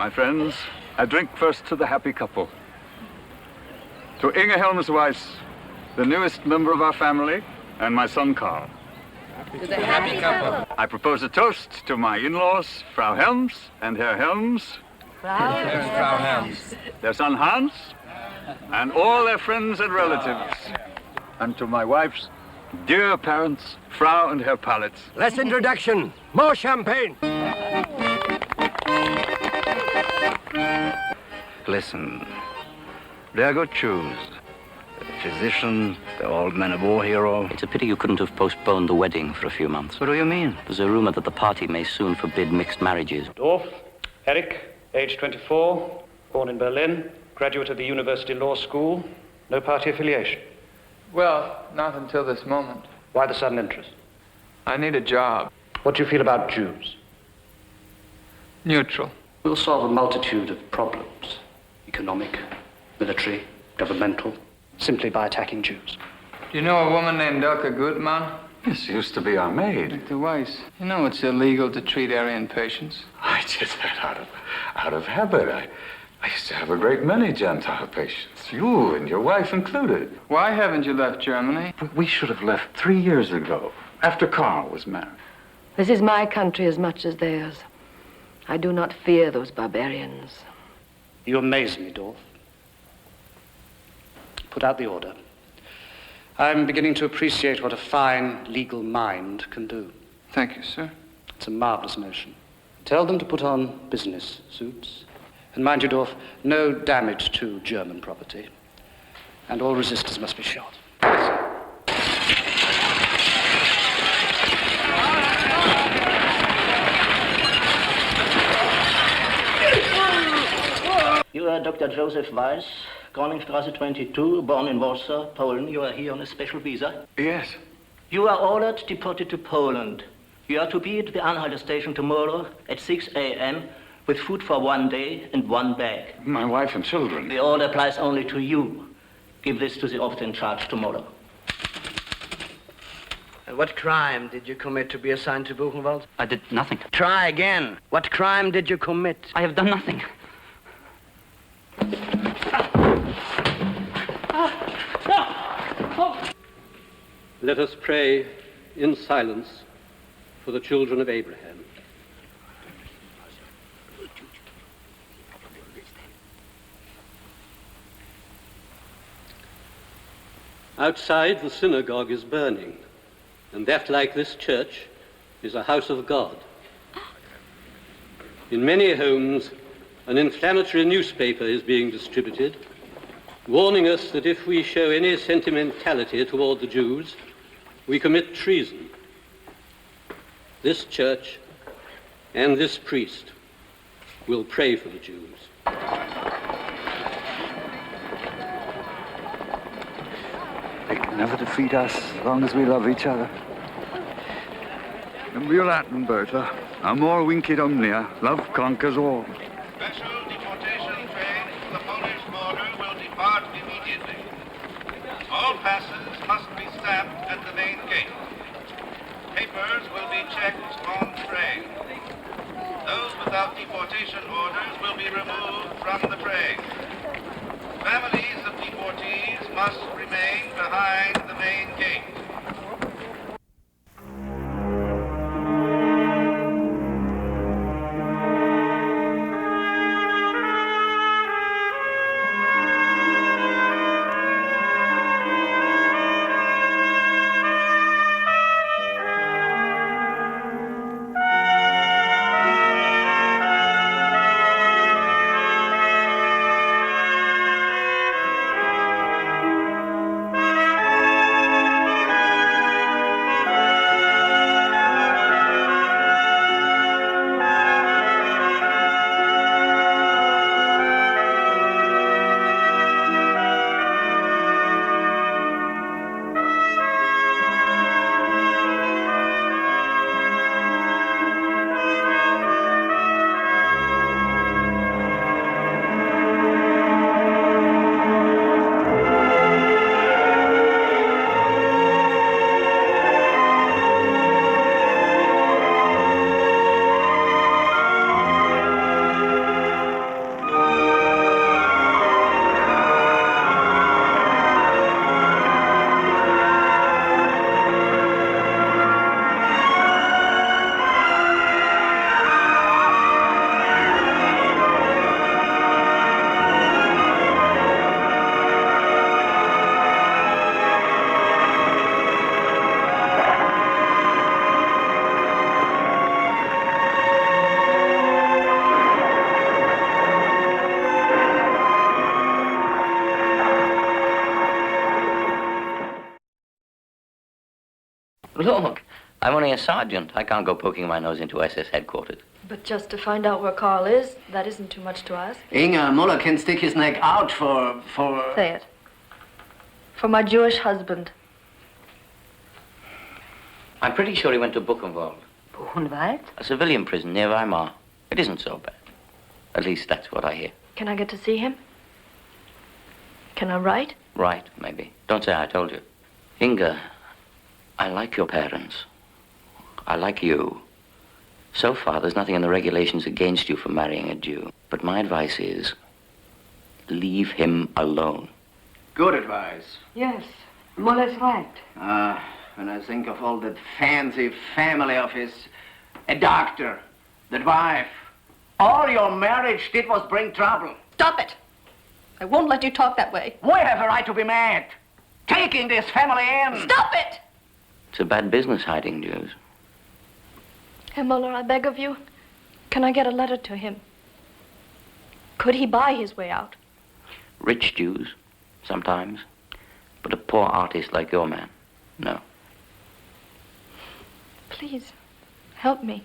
My friends, I drink first to the happy couple. To Inge Helms Weiss, the newest member of our family, and my son Carl. To the happy couple. I propose a toast to my in-laws, Frau Helms and Herr Helms. Frau Helms. Their son Hans, and all their friends and relatives. And to my wife's dear parents, Frau and Herr Palitz. Less introduction, more champagne. Listen, they're good Jews. The physician, the old man of war hero. It's a pity you couldn't have postponed the wedding for a few months. What do you mean? There's a rumor that the party may soon forbid mixed marriages. Dorf, Eric, age 24, born in Berlin, graduate of the University Law School, no party affiliation. Well, not until this moment. Why the sudden interest? I need a job. What do you feel about Jews? Neutral. We'll solve a multitude of problems. Economic, military, governmental, simply by attacking Jews. Do you know a woman named Elke Gutmann? Yes, she used to be our maid. Dr. Weiss, you know it's illegal to treat Aryan patients. I did that out of habit. I used to have a great many Gentile patients, you and your wife included. Why haven't you left Germany? We should have left 3 years ago, after Carl was married. This is my country as much as theirs. I do not fear those barbarians. You amaze me, Dorf. Put out the order. I'm beginning to appreciate what a fine legal mind can do. Thank you, sir. It's a marvelous notion. Tell them to put on business suits. And mind you, Dorf, no damage to German property. And all resistors must be shot. You are Dr. Joseph Weiss, Groningstrasse 22, born in Warsaw, Poland. You are here on a special visa. Yes. You are ordered deported to Poland. You are to be at the Anhalter station tomorrow at 6 a.m. with food for 1 day and 1 bag. My wife and children. The order applies only to you. Give this to the ofthe in charge tomorrow. And what crime did you commit to be assigned to Buchenwald? I did nothing. Try again. What crime did you commit? I have done nothing. Let us pray in silence for the children of Abraham. Outside, the synagogue is burning, and that, like this church, is a house of God. In many homes, an inflammatory newspaper is being distributed, warning us that if we show any sentimentality toward the Jews, we commit treason. This church and this priest will pray for the Jews. They can never defeat us as long as we love each other. And we're Latin, Bertha. Amor vincit omnia. Love conquers all. Special deportation train to the Polish border will depart immediately. All passes must be stamped at the main gate. Papers will be checked on train. Those without deportation orders will be removed from the train. Families of deportees must remain behind the main gate. Look, I'm only a sergeant. I can't go poking my nose into SS headquarters. But just to find out where Carl is, that isn't too much to ask. Inge, Muller can stick his neck out for... Say it. For my Jewish husband. I'm pretty sure he went to Buchenwald. Buchenwald? A civilian prison near Weimar. It isn't so bad. At least that's what I hear. Can I get to see him? Can I write? Right, maybe. Don't say I told you. Inga, I like your parents. I like you. So far, there's nothing in the regulations against you for marrying a Jew. But my advice is, leave him alone. Good advice. Yes, Muller's right. When I think of all that fancy family of his, a doctor, that wife, all your marriage did was bring trouble. Stop it! I won't let you talk that way. We have a right to be mad. Taking this family in. Stop it! It's a bad business hiding Jews. Herr Muller, I beg of you, can I get a letter to him? Could he buy his way out? Rich Jews, sometimes. But a poor artist like your man, no. Please, help me.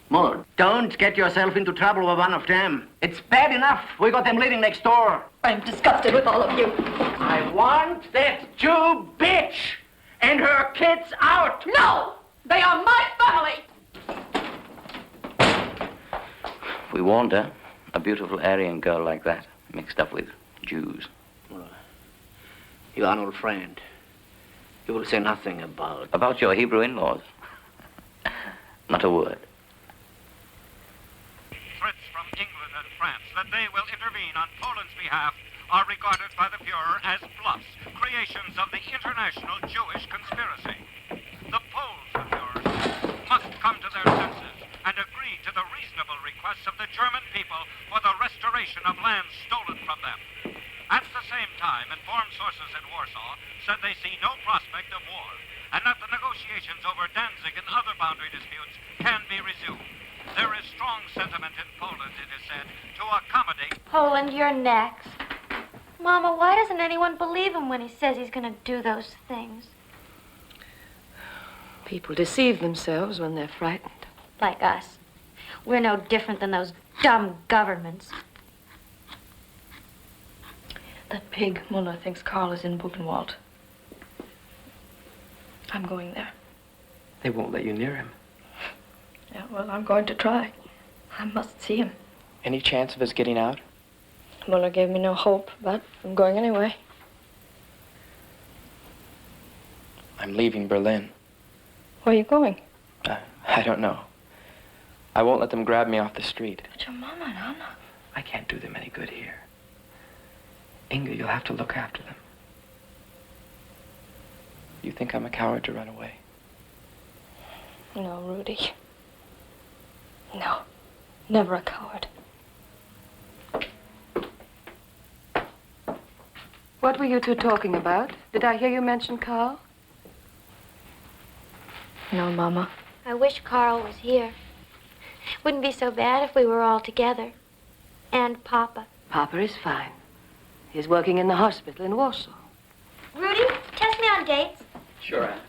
Muller, don't get yourself into trouble with one of them. It's bad enough we got them living next door. I'm disgusted with all of you. I want that Jew bitch and her kids out. No! They are my family! We warned her. A beautiful Aryan girl like that, mixed up with Jews. Muller, you are an old friend. You will say nothing about... About your Hebrew in-laws? Not a word. Threats from England and France that they will intervene on Poland's behalf are regarded by the Fuhrer as bluffs, creations of the international Jewish conspiracy. The Poles, the Fuhrer says, must come to their senses and agree to the reasonable requests of the German people for the restoration of lands stolen from them. At the same time, informed sources in Warsaw said they see no prospect of war, and that the negotiations over Danzig and other boundary disputes can be resumed. There is strong sentiment in Poland, it is said, to accommodate... Poland, you're next. Mama, why doesn't anyone believe him when he says he's going to do those things? People deceive themselves when they're frightened. Like us. We're no different than those dumb governments. That pig Muller thinks Carl is in Buchenwald. I'm going there. They won't let you near him. Yeah, well, I'm going to try. I must see him. Any chance of us getting out? Muller gave me no hope, but I'm going anyway. I'm leaving Berlin. Where are you going? I don't know. I won't let them grab me off the street. But your mama and Anna. I can't do them any good here. Inga, you'll have to look after them. You think I'm a coward to run away? No, Rudy. No, never a coward. What were you two talking about? Did I hear you mention Carl? No, Mama. I wish Carl was here. Wouldn't be so bad if we were all together. And Papa. Papa is fine. He's working in the hospital in Warsaw. Rudy, test me on dates. Sure, Anne.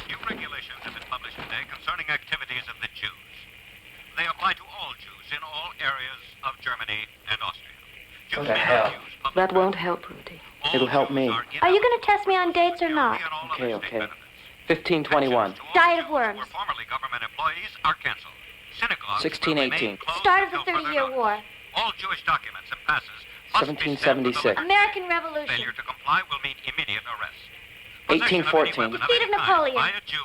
New regulations have been published today concerning activities of the Jews. They apply to all Jews in all areas of Germany and Austria. Jews What the may hell? not use public That won't help, Rudy. It'll help me. Are you going to test me on dates or not? Okay. 1521. Diet of worms. Who were formerly government employees are canceled. Synagogues will 1618. remain closed Start of the until further 30-year notice. war. All Jewish documents and passes must be sent with the 1776. American Revolution. Failure to comply will mean immediate arrest. 1814. Defeat of Napoleon. By a Jew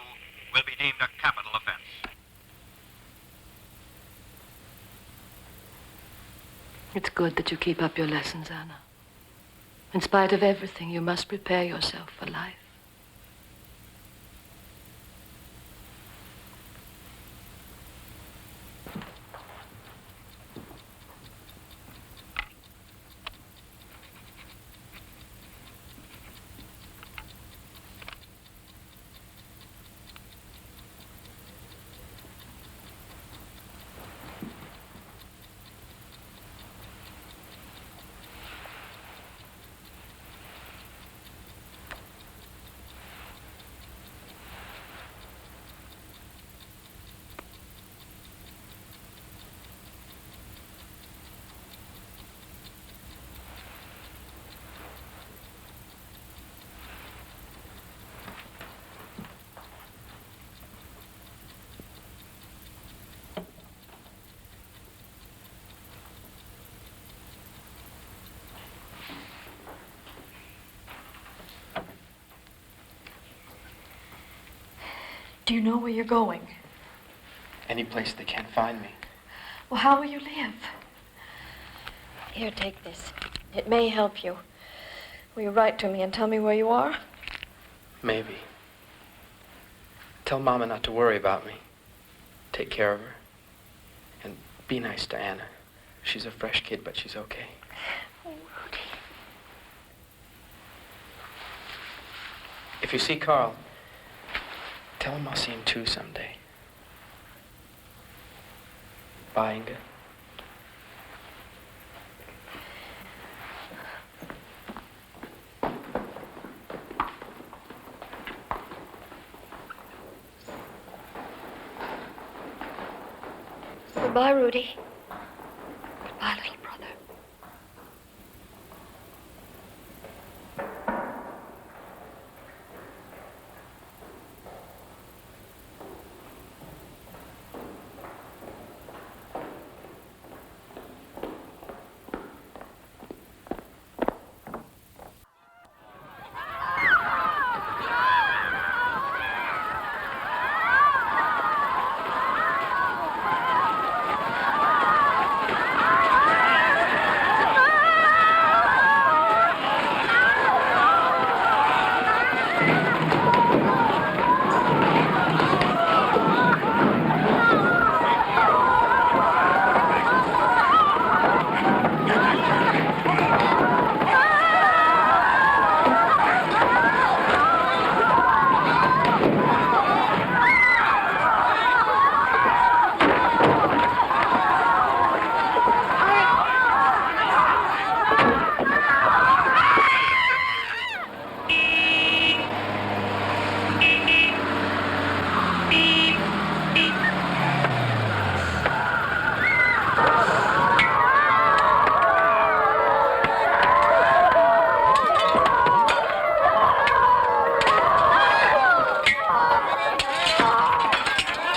will be deemed a capital offense. It's good that you keep up your lessons, Anna. In spite of everything, you must prepare yourself for life. Do you know where you're going? Any place they can't find me. Well, how will you live? Here, take this. It may help you. Will you write to me and tell me where you are? Maybe. Tell Mama not to worry about me. Take care of her. And be nice to Anna. She's a fresh kid, but she's okay. Oh, Rudy. If you see Carl, tell him I'll see him too someday. Bye, Inga. Goodbye, Rudy. Goodbye, little brother.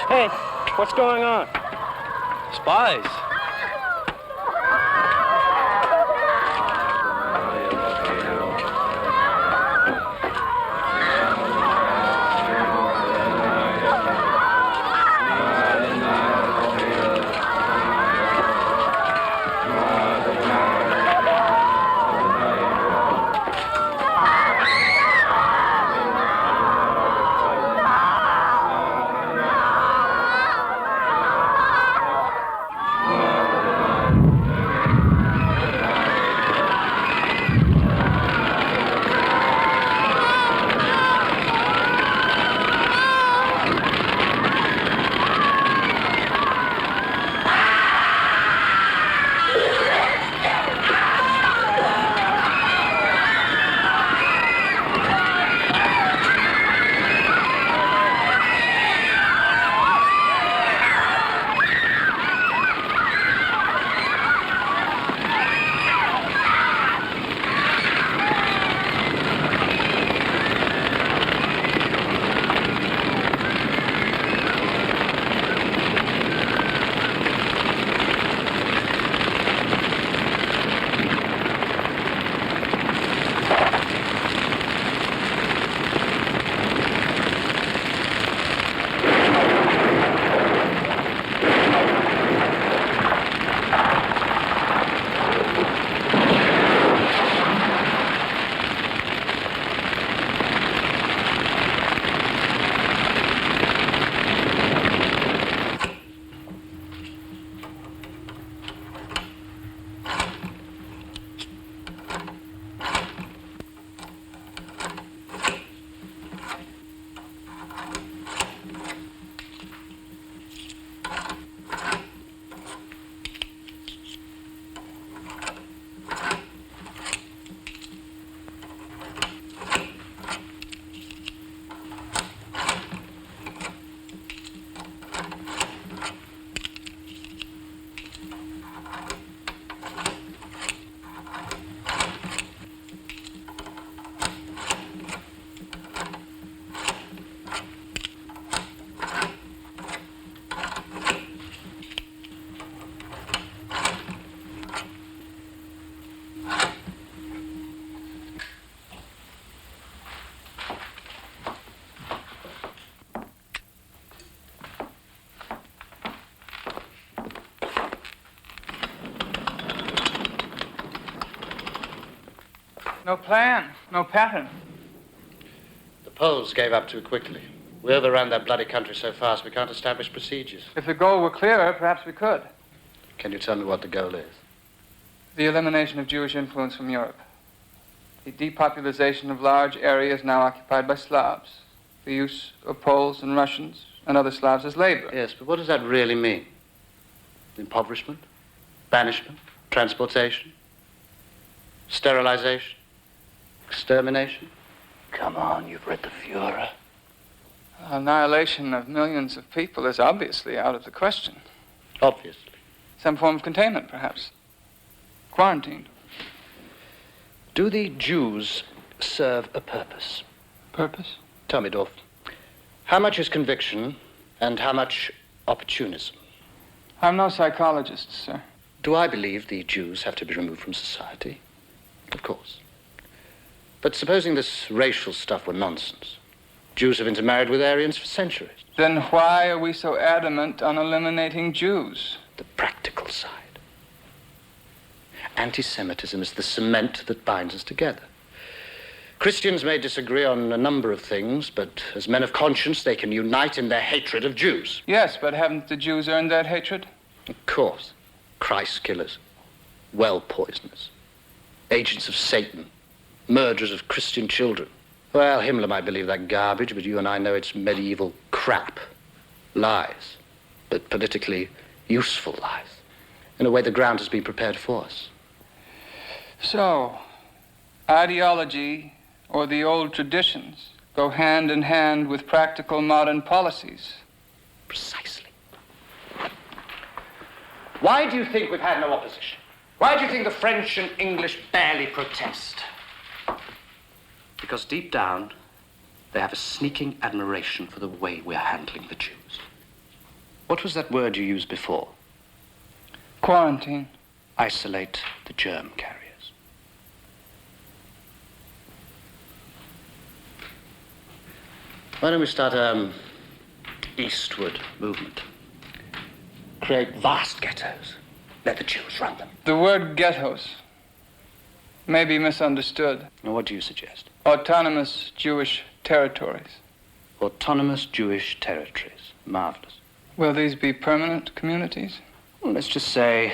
Hey, what's going on? Spies. No plan, no pattern. The Poles gave up too quickly. We overran that bloody country so fast we can't establish procedures. If the goal were clearer, perhaps we could. Can you tell me what the goal is? The elimination of Jewish influence from Europe. The depopulation of large areas now occupied by Slavs. The use of Poles and Russians and other Slavs as labor. Yes, but what does that really mean? Impoverishment? Banishment? Transportation? Sterilization? Extermination? Come on, you've read the Führer. Annihilation of millions of people is obviously out of the question. Obviously. Some form of containment, perhaps. Quarantined. Do the Jews serve a purpose? Purpose? Tell me, Dorf, how much is conviction and how much opportunism? I'm no psychologist, sir. Do I believe the Jews have to be removed from society? Of course. But supposing this racial stuff were nonsense. Jews have intermarried with Aryans for centuries. Then why are we so adamant on eliminating Jews? The practical side. Anti-Semitism is the cement that binds us together. Christians may disagree on a number of things, but as men of conscience, they can unite in their hatred of Jews. Yes, but haven't the Jews earned that hatred? Of course. Christ killers, well poisoners, agents of Satan, murderers of Christian children. Well, Himmler might believe that garbage, but you and I know it's medieval crap. Lies, but politically useful lies. In a way, the ground has been prepared for us. So, ideology or the old traditions go hand in hand with practical modern policies. Precisely. Why do you think we've had no opposition? Why do you think the French and English barely protest? Because deep down, they have a sneaking admiration for the way we're handling the Jews. What was that word you used before? Quarantine. Isolate the germ carriers. Why don't we start an eastward movement? Create vast ghettos. Let the Jews run them. The word ghettos may be misunderstood. Now, what do you suggest? Autonomous Jewish territories. Autonomous Jewish territories. Marvelous. Will these be permanent communities? Well, let's just say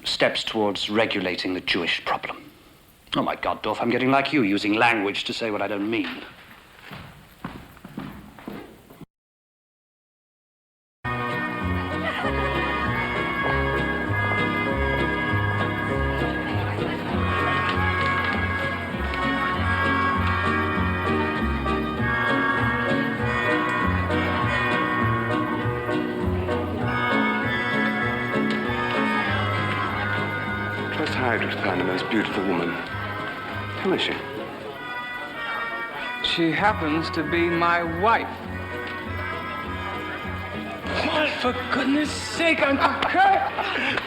steps towards regulating the Jewish problem. Oh, my God, Dorf, I'm getting like you, using language to say what I don't mean. Found the most beautiful woman. Who is she? She happens to be my wife. What, for goodness sake, Uncle Kurt!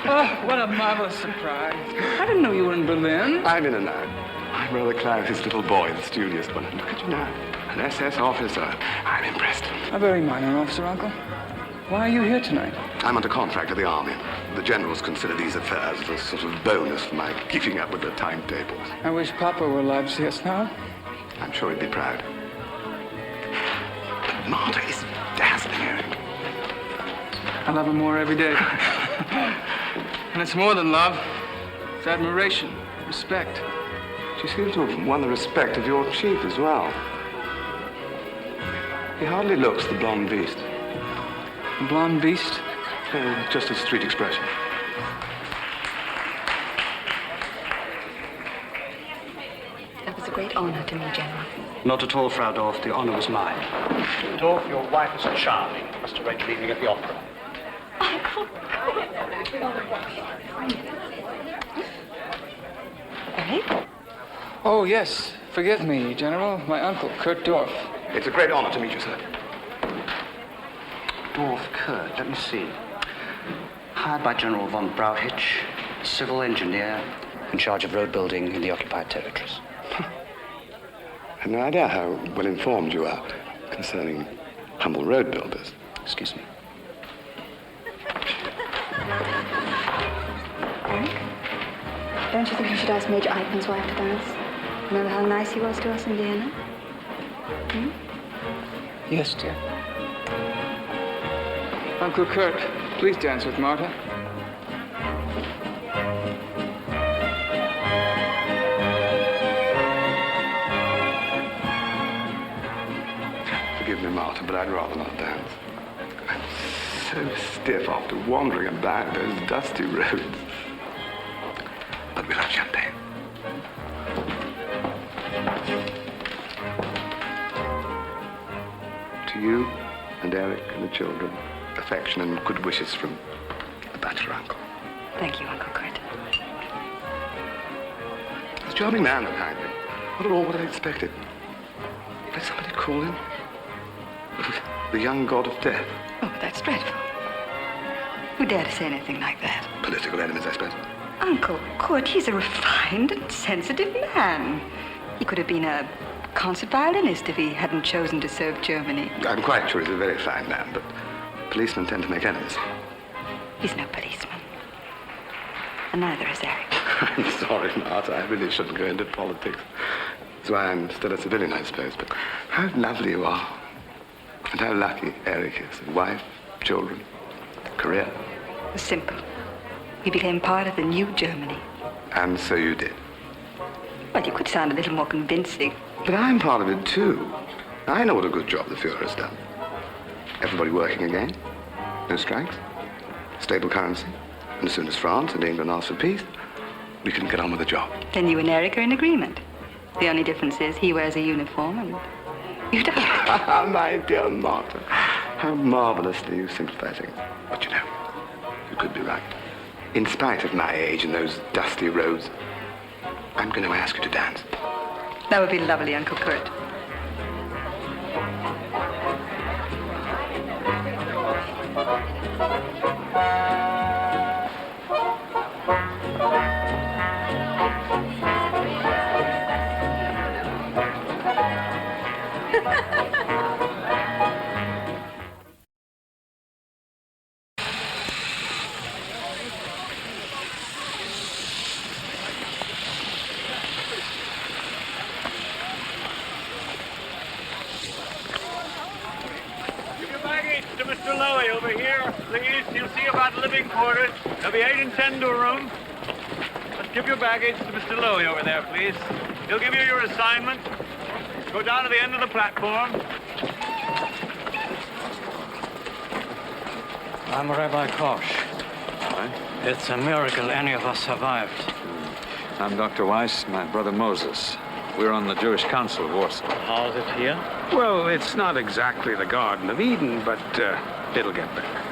Oh, what a marvelous surprise. I didn't know you were in Berlin. I'm in and out. My brother Clive, his little boy, the studious one. Look at you now. An SS officer. I'm impressed. A very minor officer, Uncle. Why are you here tonight? I'm under contract with the army. The generals consider these affairs as a sort of bonus for my keeping up with the timetables. I wish Papa were alive to see us now. I'm sure he'd be proud. But Marta is dazzling, Eric. I love her more every day. And it's more than love. It's admiration, respect. She seems to have won the respect of your chief as well. He hardly looks the blonde beast. The blonde beast? Just a street expression. That was a great honor to me, General. Not at all, Frau Dorf. The honor was mine. Dorf, your wife is charming. Must arrange an evening at the opera. Right? Oh, yes. Forgive me, General. My uncle, Kurt Dorf. It's a great honor to meet you, sir. Dorf Kurt, let me see. Hired by General von Brauhitsch, civil engineer, in charge of road building in the occupied territories. I had no idea how well informed you are concerning humble road builders. Excuse me. Don't you think you should ask Major Eichmann's wife to dance? Remember how nice he was to us in Vienna? Hmm? Yes, dear. Uncle Kurt, please dance with Martha. Forgive me, Martha, but I'd rather not dance. I'm so stiff after wandering about those dusty roads. But we'll have champagne. To you and Eric and the children, affection and good wishes from the bachelor uncle. Thank you, Uncle Kurt. He's a charming man, behind me. Not at all what I expected. Did somebody call him? The young god of death. Oh, but that's dreadful. Who dare to say anything like that? Political enemies, I suppose. Uncle Kurt, he's a refined and sensitive man. He could have been a concert violinist if he hadn't chosen to serve Germany. I'm quite sure he's a very fine man, but policemen tend to make enemies. He's no policeman. And neither is Eric. I'm sorry, Martha. I really shouldn't go into politics. That's why I'm still a civilian, I suppose. But how lovely you are. And how lucky Eric is. A wife, children, career. It was simple. We became part of the new Germany. And so you did. Well, you could sound a little more convincing. But I'm part of it, too. I know what a good job the Fuhrer has done. Everybody working again. No strikes. Stable currency. And as soon as France and England ask for peace, we can get on with the job. Then you and Eric are in agreement. The only difference is he wears a uniform and you don't. My dear Martha, how marvelously you simplify things. But you know, you could be right. In spite of my age and those dusty roads, I'm going to ask you to dance. That would be lovely, Uncle Kurt. Mr. Lowy over here, please. He'll see about living quarters. There'll be 8 and 10 to a room. Let's give your baggage to Mr. Lowy over there, please. He'll give you your assignment. Go down to the end of the platform. I'm Rabbi Kosh. It's a miracle any of us survived. I'm Dr. Weiss, my brother Moses. We're on the Jewish Council of Warsaw. How's it here? Well, it's not exactly the Garden of Eden, but it'll get better.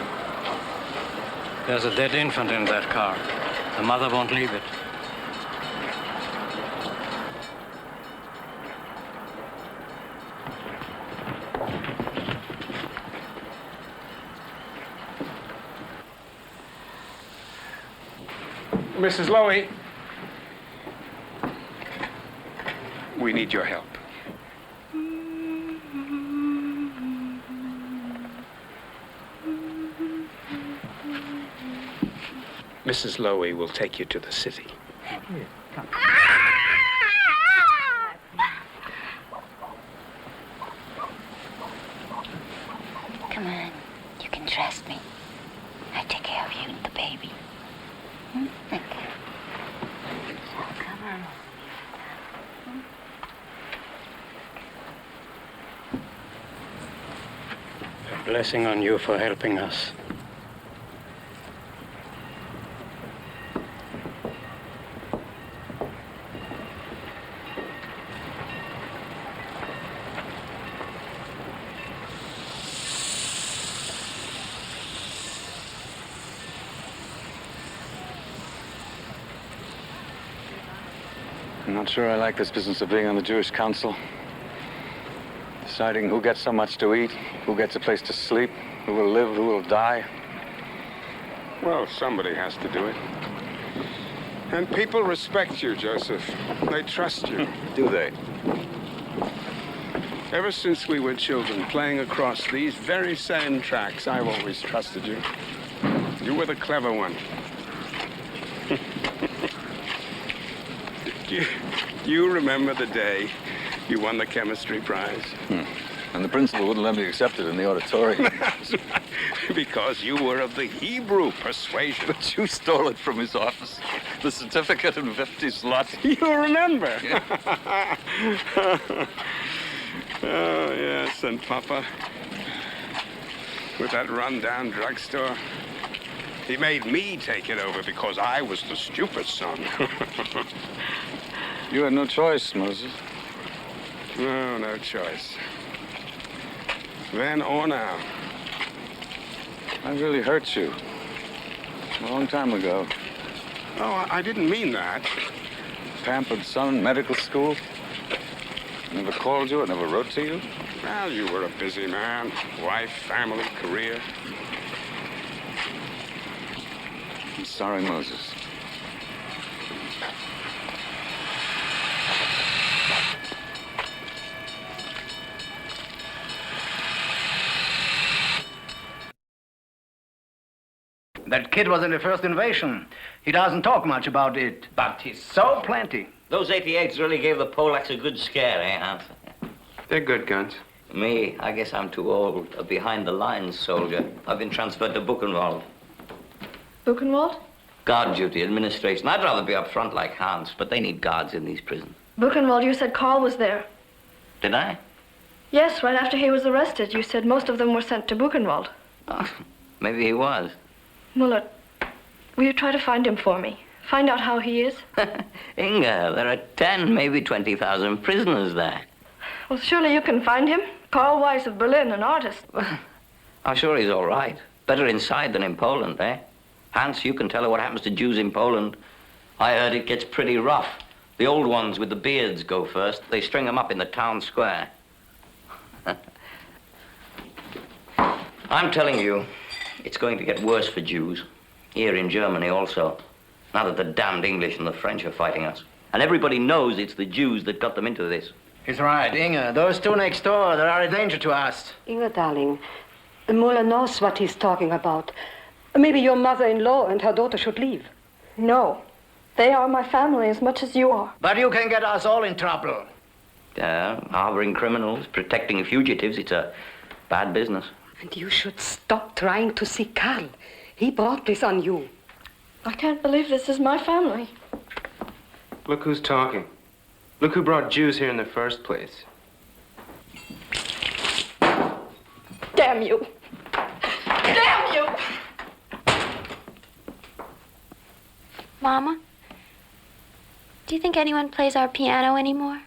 There's a dead infant in that car. The mother won't leave it. Mrs. Lowy, we need your help. Mrs. Lowy will take you to the city. Come on, you can trust me. I take care of you and the baby. Okay. Come on. A blessing on you for helping us. I'm not sure I like this business of being on the Jewish Council. Deciding who gets so much to eat, who gets a place to sleep, who will live, who will die. Well, somebody has to do it. And people respect you, Joseph. They trust you. Do they? Ever since we were children, playing across these very sand tracks, I've always trusted you. You were the clever one. You remember the day you won the chemistry prize? And the principal wouldn't let me accept it in the auditorium. Because you were of the Hebrew persuasion. But you stole it from his office. The certificate and 50 slots. You remember? Yeah. Oh, yes, and Papa, with that run-down drugstore, he made me take it over because I was the stupid son. You had no choice, Moses. No choice. Then or now. I really hurt you. A long time ago. Oh, I didn't mean that. Pampered son, medical school. I never called you, I never wrote to you. Well, you were a busy man. Wife, family, career. I'm sorry, Moses. That kid was in the first invasion. He doesn't talk much about it, but he's so plenty. Those 88s really gave the Polacks a good scare, eh, Hans? They're good guns. Me, I guess I'm too old. A behind-the-lines soldier. I've been transferred to Buchenwald. Buchenwald? Guard duty, administration. I'd rather be up front like Hans, but they need guards in these prisons. Buchenwald, you said Carl was there. Did I? Yes, right after he was arrested. You said most of them were sent to Buchenwald. Oh, maybe he was. Muller, will you try to find him for me? Find out how he is? Inga, there are 10, maybe 20,000 prisoners there. Well, surely you can find him. Carl Weiss of Berlin, an artist. I'm sure he's all right. Better inside than in Poland, eh? Hans, you can tell her what happens to Jews in Poland. I heard it gets pretty rough. The old ones with the beards go first. They string them up in the town square. I'm telling you, it's going to get worse for Jews. Here in Germany also. Now that the damned English and the French are fighting us. And everybody knows it's the Jews that got them into this. He's right, Inge. Those two next door, they are a danger to us. Inge, darling, Muller knows what he's talking about. Maybe your mother-in-law and her daughter should leave. No. They are my family as much as you are. But you can get us all in trouble. Harboring criminals, protecting fugitives, it's a bad business. And you should stop trying to see Karl. He brought this on you. I can't believe this is my family. Look who's talking. Look who brought Jews here in the first place. Damn you. Damn you! Mama, do you think anyone plays our piano anymore?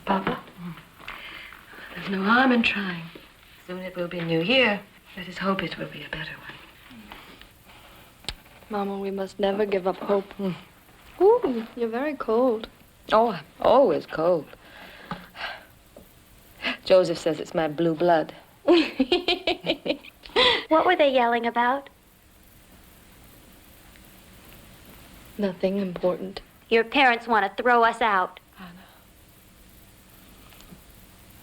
Papa, there's no harm in trying. Soon it will be New Year. Let us hope it will be a better one. Mama, we must never give up hope. Ooh, you're very cold. Oh, I'm always cold. Joseph says it's my blue blood. What were they yelling about? Nothing important. Your parents want to throw us out.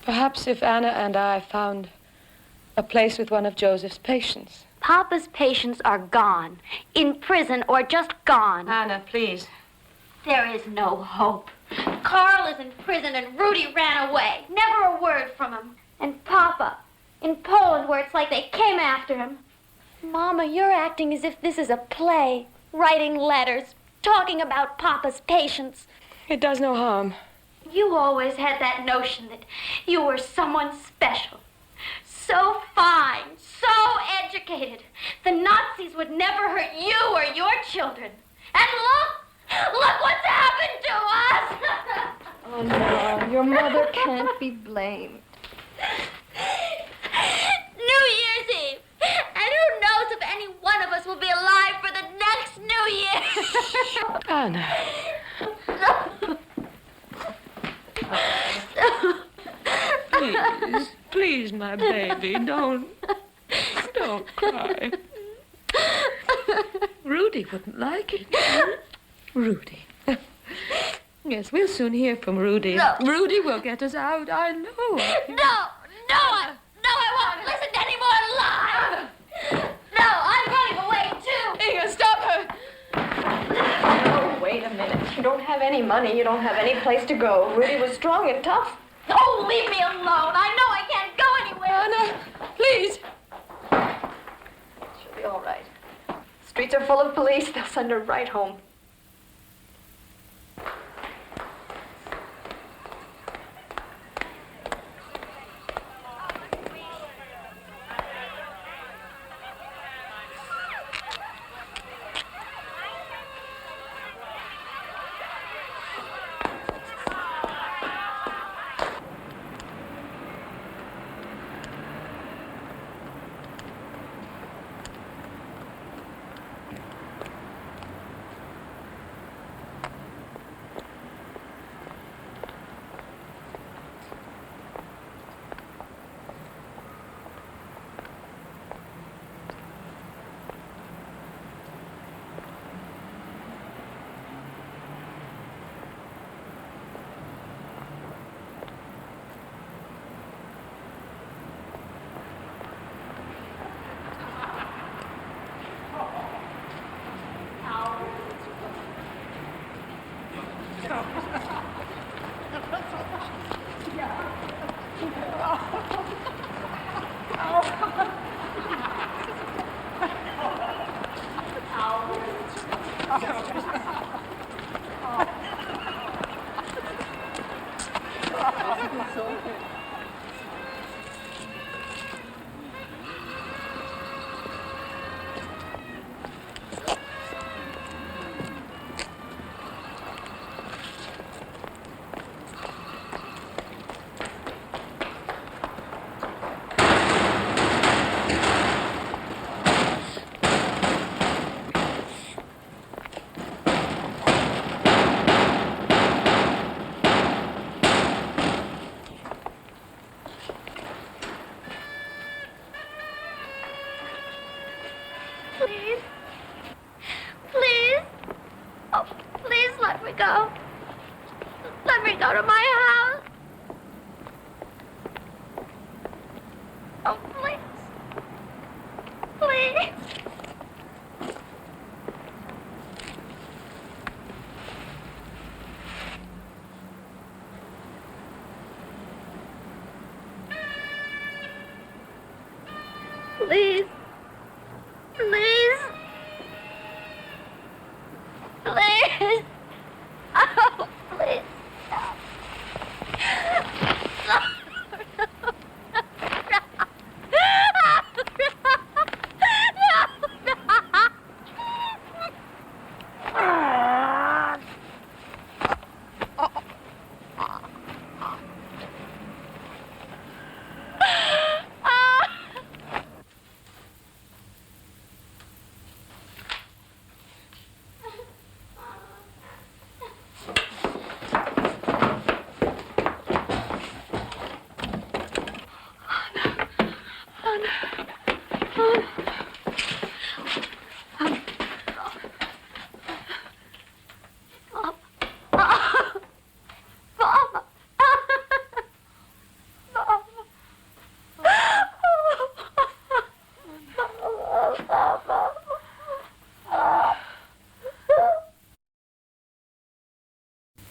Perhaps if Anna and I found a place with one of Joseph's patients. Papa's patients are gone. In prison or just gone. Anna, please. There is no hope. Carl is in prison and Rudy ran away. Never a word from him. And Papa, in Poland where it's like they came after him. Mama, you're acting as if this is a play. Writing letters, talking about Papa's patients. It does no harm. You always had that notion that you were someone special. So fine, so educated. The Nazis would never hurt you or your children. And look what's happened to us. Oh, no, your mother can't be blamed. New Year's Eve. And who knows if any one of us will be alive for the next New Year. Anna. Please, please, my baby, don't cry. Rudy wouldn't like it. Rudy. Yes, we'll soon hear from Rudy. No. Rudy will get us out, I know. I won't listen to any more lies. No, I'm running away too. Inga, stop her. Oh, wait a minute. You don't have any money. You don't have any place to go. Rudy was strong and tough. Oh, leave me alone. I know I can't go anywhere. Anna, please. She'll be all right. Streets are full of police. They'll send her right home. Please. Please. Oh, please let me go. Let me go to my house. Oh, please. Please. Please. Please. Please. Oh, please. Stop.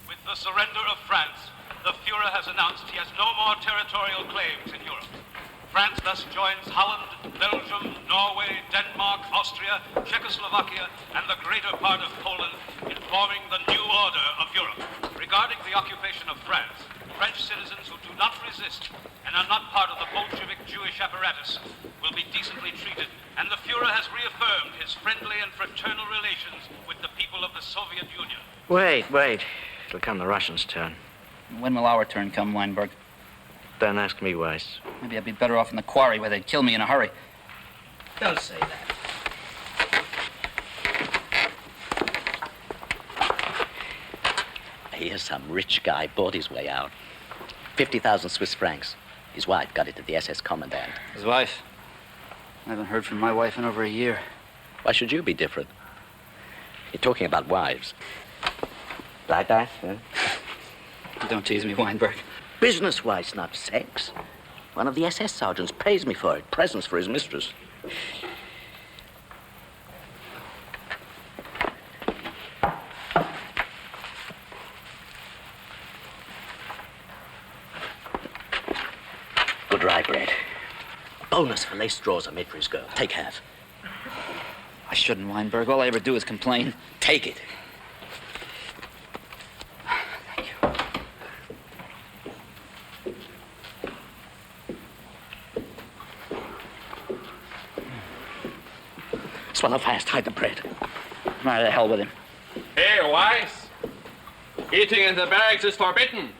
With the surrender of France, the Fuhrer has announced he has no more territorial claims in Europe. France thus joins Holland, Belgium, Norway, Denmark, Austria, Czechoslovakia, and the greater part of Poland in forming the new order of Europe. Regarding the occupation of France, French citizens who do not resist and are not part of the Bolshevik Jewish apparatus will be decently treated, and the Fuhrer has reaffirmed his friendly and fraternal relations with the people of the Soviet Union. Wait. It'll come the Russians' turn. When will our turn come, Weinberg? Don't ask me, Weiss. Maybe I'd be better off in the quarry where they'd kill me in a hurry. Don't say that. Here's some rich guy bought his way out. 50,000 Swiss francs. His wife got it at the SS commandant. His wife? I haven't heard from my wife in over a year. Why should you be different? You're talking about wives. Like that, huh? Don't tease me, Weinberg. Business, Weiss, not sex. One of the SS sergeants pays me for it. Presents for his mistress. Good rye bread. Bonus for lace drawers I made for his girl. Take half. I shouldn't, Weinberg. All I ever do is complain. Take it. Swallow fast. Hide the bread. Right, the hell with him. Hey, Weiss. Eating in the barracks is forbidden.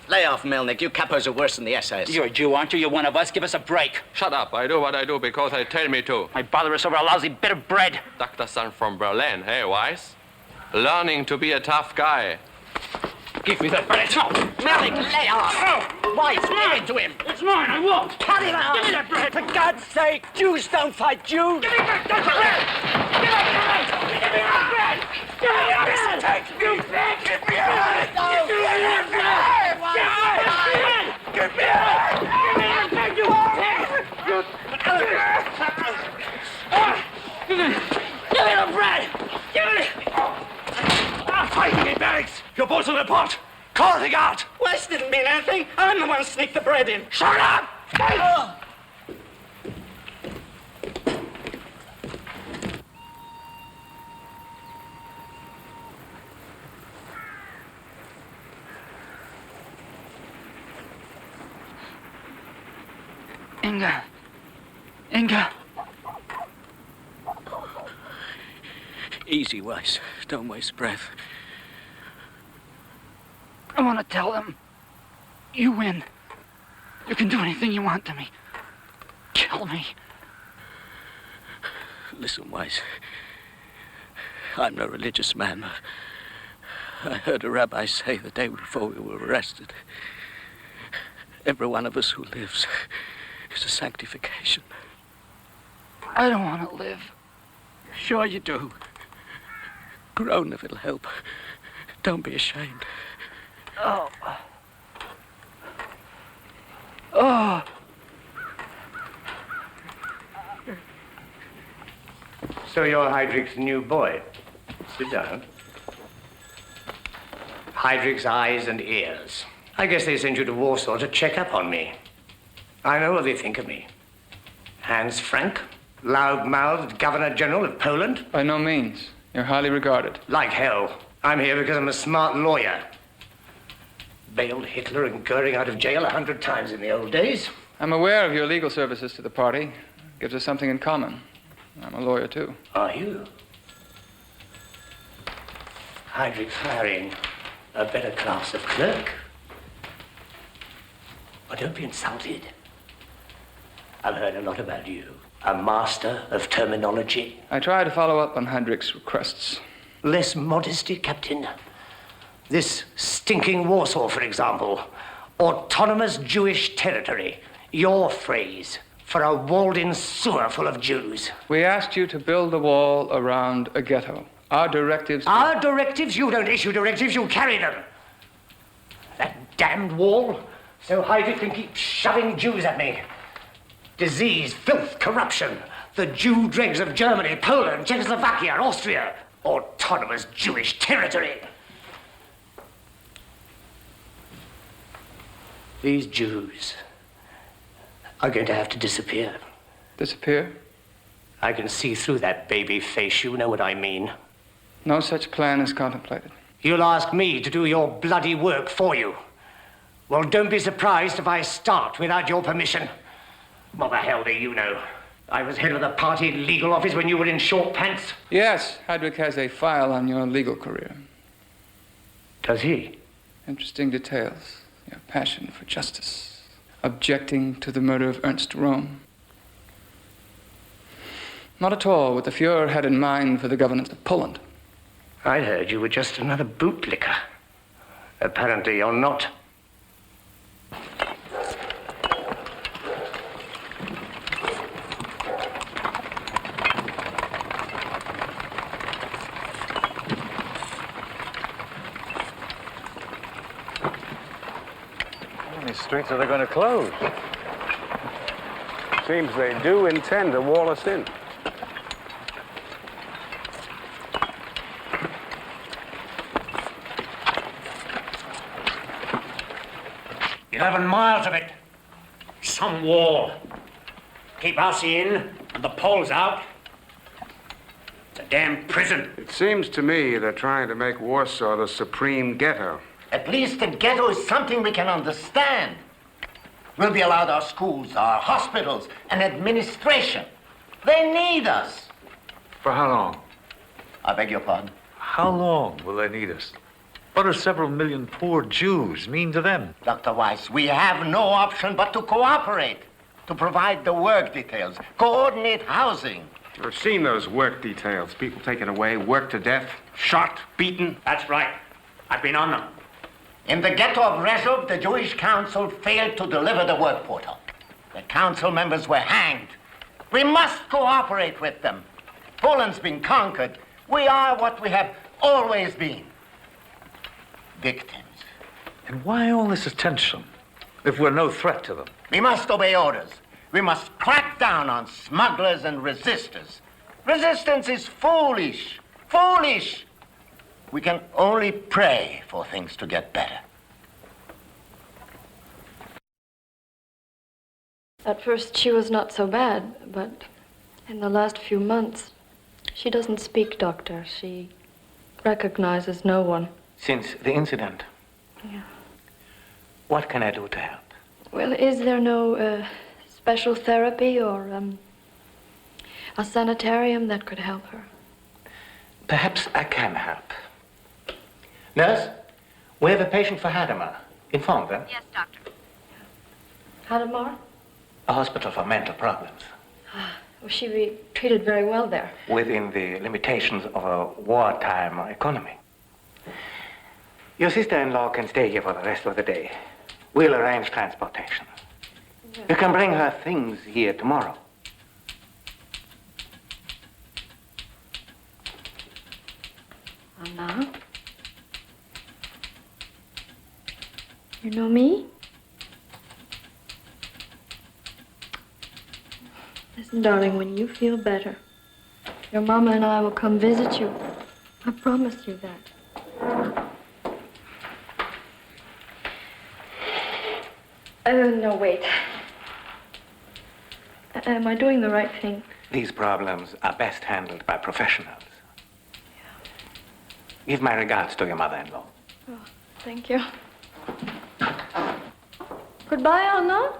Lay off, Melnick. You capos are worse than the SS. You're a Jew, aren't you? You're one of us. Give us a break. Shut up. I do what I do because they tell me to. I bother us over a lousy bit of bread. Dr. Son from Berlin. Hey, Weiss. Learning to be a tough guy. Give me that bread. No, Melnick, lay off. Oh, Weiss, give it to him. It's mine. I won't. Carry it on. Give me that bread. For God's sake, Jews don't fight Jews. Give me back that bread. Give me that bread. Give me that bread. Give me that bread. Take you back. Give me that bread. Give me that bread. Give me that bread. Give me that bread. You Give me the bread. Give me it. Fighting in barracks. You're both in the pot. Call the guard. Weiss didn't mean anything. I'm the one who sneaked the bread in. Shut up. Inga. Inga. Easy, Weiss. Don't waste breath. I want to tell them. You win. You can do anything you want to me. Kill me. Listen, Weiss. I'm no religious man. I heard a rabbi say the day before we were arrested, every one of us who lives is a sanctification. I don't want to live. Sure you do. Groan if it'll help. Don't be ashamed. Oh. Oh. So you're Heydrich's new boy. Sit down. Heydrich's eyes and ears. I guess they sent you to Warsaw to check up on me. I know what they think of me. Hans Frank, loud-mouthed Governor General of Poland. By no means. You're highly regarded. Like hell. I'm here because I'm a smart lawyer. Bailed Hitler and Goering out of jail 100 times in the old days. I'm aware of your legal services to the party. Gives us something in common. I'm a lawyer, too. Are you? Heydrich's hiring a better class of clerk. Oh, don't be insulted. I've heard a lot about you. A master of terminology. I try to follow up on Heydrich's requests. Less modesty, Captain. This stinking Warsaw, for example. Autonomous Jewish territory. Your phrase for a walled-in sewer full of Jews. We asked you to build a wall around a ghetto. Our directives... Our directives? You don't issue directives, you carry them. That damned wall, so Heydrich can keep shoving Jews at me. Disease, filth, corruption. The Jew dregs of Germany, Poland, Czechoslovakia, Austria. Autonomous Jewish territory. These Jews are going to have to disappear. Disappear? I can see through that baby face. You know what I mean. No such plan is contemplated. You'll ask me to do your bloody work for you. Well, don't be surprised if I start without your permission. What the hell do you know? I was head of the party legal office when you were in short pants. Yes, Heydrich has a file on your legal career. Does he? Interesting details. Your passion for justice. Objecting to the murder of Ernst Röhm. Not at all what the Fuhrer had in mind for the governance of Poland. I heard you were just another bootlicker. Apparently you're not. streets are they going to close? Seems they do intend to wall us in. 11 miles of it. Some wall. Keep us in and the Poles out. It's a damn prison. It seems to me they're trying to make Warsaw the supreme ghetto. At least the ghetto is something we can understand. We'll be allowed our schools, our hospitals, and administration. They need us. For how long? I beg your pardon? How long will they need us? What do several million poor Jews mean to them? Dr. Weiss, we have no option but to cooperate, to provide the work details, coordinate housing. I've seen those work details. People taken away, worked to death, shot, beaten. That's right. I've been on them. In the ghetto of Rezhov, the Jewish Council failed to deliver the work portal. The council members were hanged. We must cooperate with them. Poland's been conquered. We are what we have always been. Victims. And why all this attention if we're no threat to them? We must obey orders. We must crack down on smugglers and resistors. Resistance is foolish. Foolish. We can only pray for things to get better. At first, she was not so bad, but in the last few months, she doesn't speak, Doctor. She recognizes no one. Since the incident? Yeah. What can I do to help? Well, is there no special therapy or a sanitarium that could help her? Perhaps I can help. Nurse, we have a patient for Hadamar. Inform them. Yes, Doctor. Hadamar? A hospital for mental problems. Will she be treated very well there? Within the limitations of a wartime economy. Your sister-in-law can stay here for the rest of the day. We'll arrange transportation. You can bring her things here tomorrow. Anna? You know me? Listen, darling, when you feel better, your mama and I will come visit you. I promise you that. No, wait. Am I doing the right thing? These problems are best handled by professionals. Give my regards to your mother-in-law. Oh, thank you. Goodbye, Anna.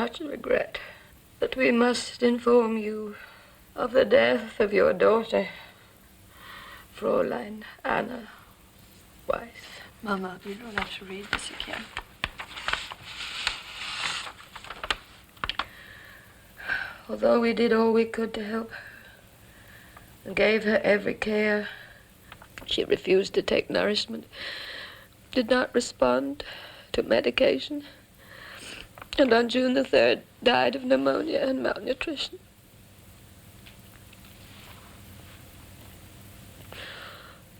much regret that we must inform you of the death of your daughter, Fräulein Anna Weiss. Mama, you don't have to read this again. Although we did all we could to help her and gave her every care, she refused to take nourishment, did not respond to medication, and on June the 3rd died of pneumonia and malnutrition.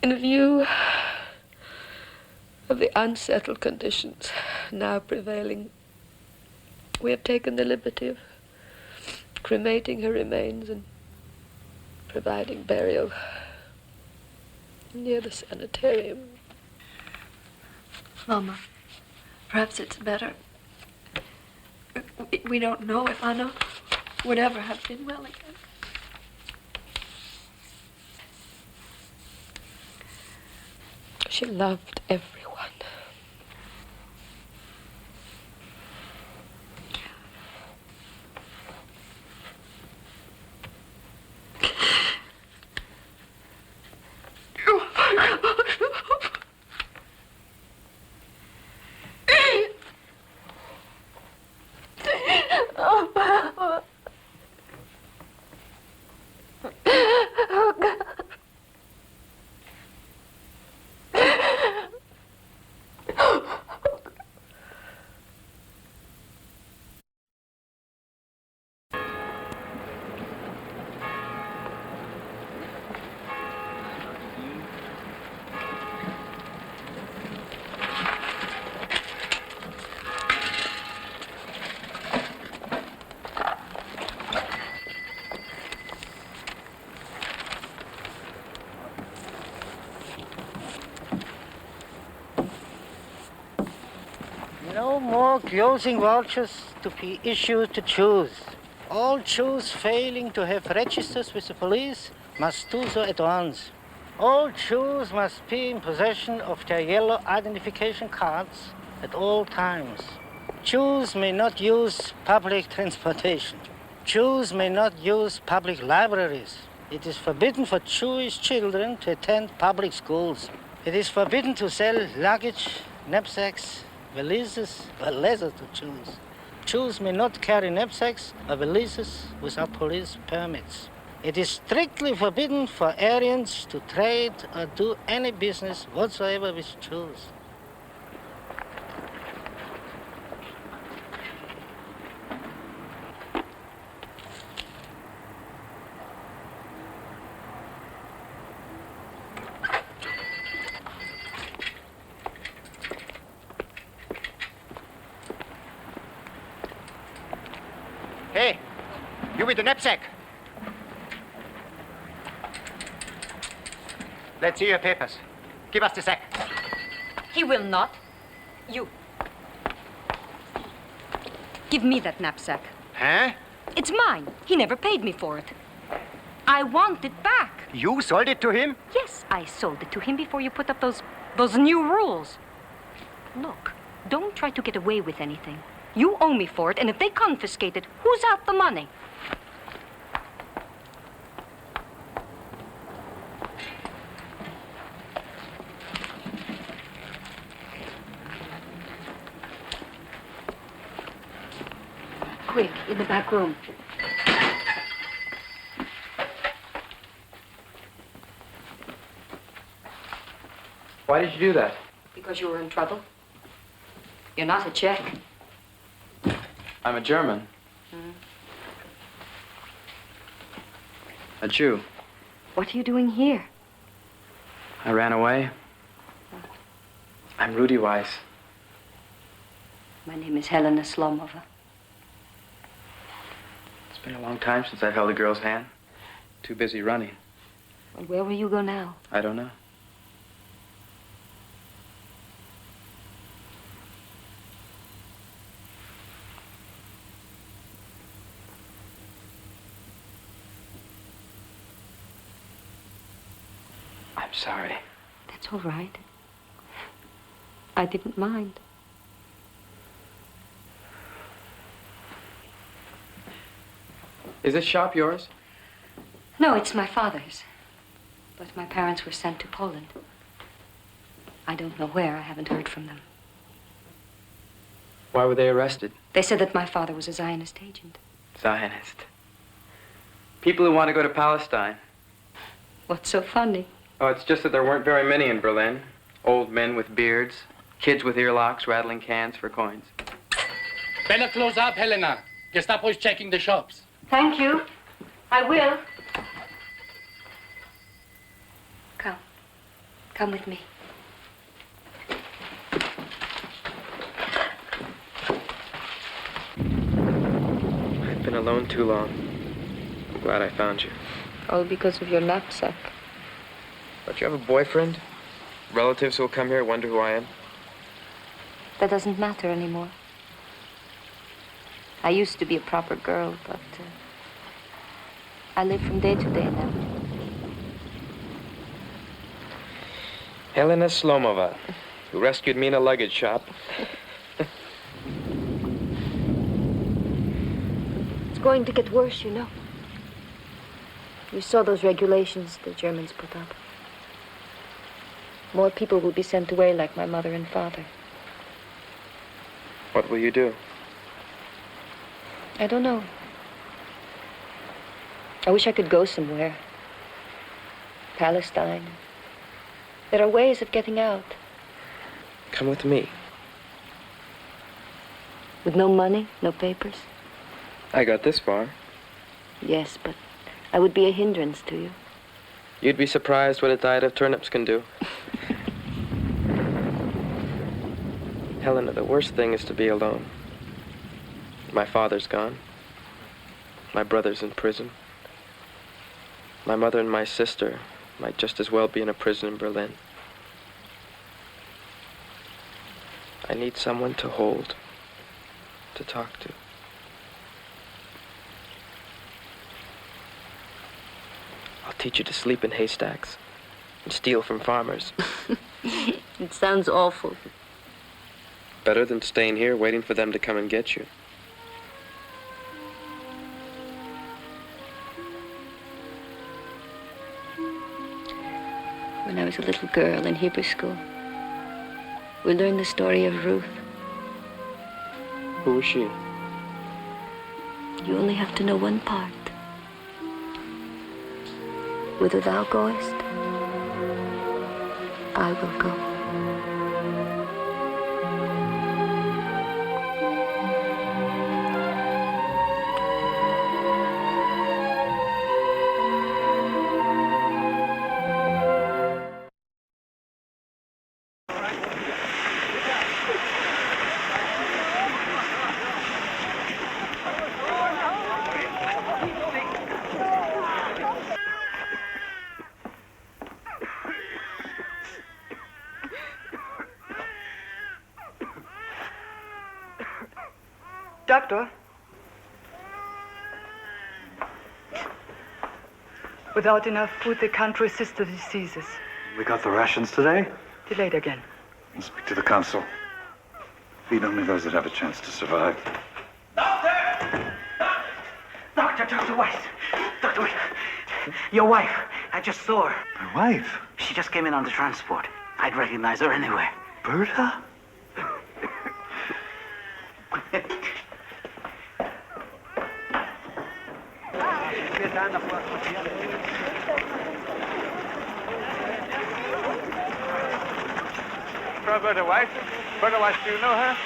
In view of the unsettled conditions now prevailing, we have taken the liberty of cremating her remains and providing burial near the sanitarium. Mama, perhaps it's better. We don't know if Anna would ever have been well again. She loved everyone. No more closing vouchers to be issued to Jews. All Jews failing to have registers with the police must do so at once. All Jews must be in possession of their yellow identification cards at all times. Jews may not use public transportation. Jews may not use public libraries. It is forbidden for Jewish children to attend public schools. It is forbidden to sell luggage, knapsacks, valises, or leather to Jews. Jews may not carry knapsacks or valises without police permits. It is strictly forbidden for Aryans to trade or do any business whatsoever with Jews. Hey, you with the knapsack. Let's see your papers. Give us the sack. He will not. You. Give me that knapsack. Huh? It's mine. He never paid me for it. I want it back. You sold it to him? Yes, I sold it to him before you put up those new rules. Look, don't try to get away with anything. You owe me for it, and if they confiscate it, who's out the money? Quick, in the back room. Why did you do that? Because you were in trouble. You're not a Czech. I'm a German. A Jew. What are you doing here? I ran away. I'm Rudy Weiss. My name is Helena Slomova. It's been a long time since I held a girl's hand. Too busy running. Well, where will you go now? I don't know. I'm sorry. That's all right. I didn't mind. Is this shop yours? No, it's my father's. But my parents were sent to Poland. I don't know where. I haven't heard from them. Why were they arrested? They said that my father was a Zionist agent. Zionist. People who want to go to Palestine. What's so funny? Oh, it's just that there weren't very many in Berlin. Old men with beards, kids with earlocks rattling cans for coins. Better close up, Helena. Gestapo is checking the shops. Thank you. I will. Come. Come with me. I've been alone too long. I'm glad I found you. All because of your knapsack. Don't you have a boyfriend? Relatives who'll come here wonder who I am? That doesn't matter anymore. I used to be a proper girl, but I live from day to day now. Helena Slomova, who rescued me in a luggage shop. It's going to get worse, you know. You saw those regulations the Germans put up. More people will be sent away like my mother and father. What will you do? I don't know. I wish I could go somewhere. Palestine. There are ways of getting out. Come with me. With no money, no papers? I got this far. Yes, but I would be a hindrance to you. You'd be surprised what a diet of turnips can do. Helena, the worst thing is to be alone. My father's gone. My brother's in prison. My mother and my sister might just as well be in a prison in Berlin. I need someone to hold, to talk to. I'll teach you to sleep in haystacks and steal from farmers. It sounds awful. Better than staying here waiting for them to come and get you. When I was a little girl in Hebrew school, we learned the story of Ruth. Who was she? You only have to know one part. Whither thou goest, I will go. Doctor? Without enough food, they can't resist the diseases. We got the rations today? Delayed again. I'll speak to the council. Feed only those that have a chance to survive. Dr. Weiss. Dr. Weiss. Your wife. I just saw her. My wife? She just came in on the transport. I'd recognize her anywhere. Berta? Frau Berta Weiss? Berta Weiss, do you know her?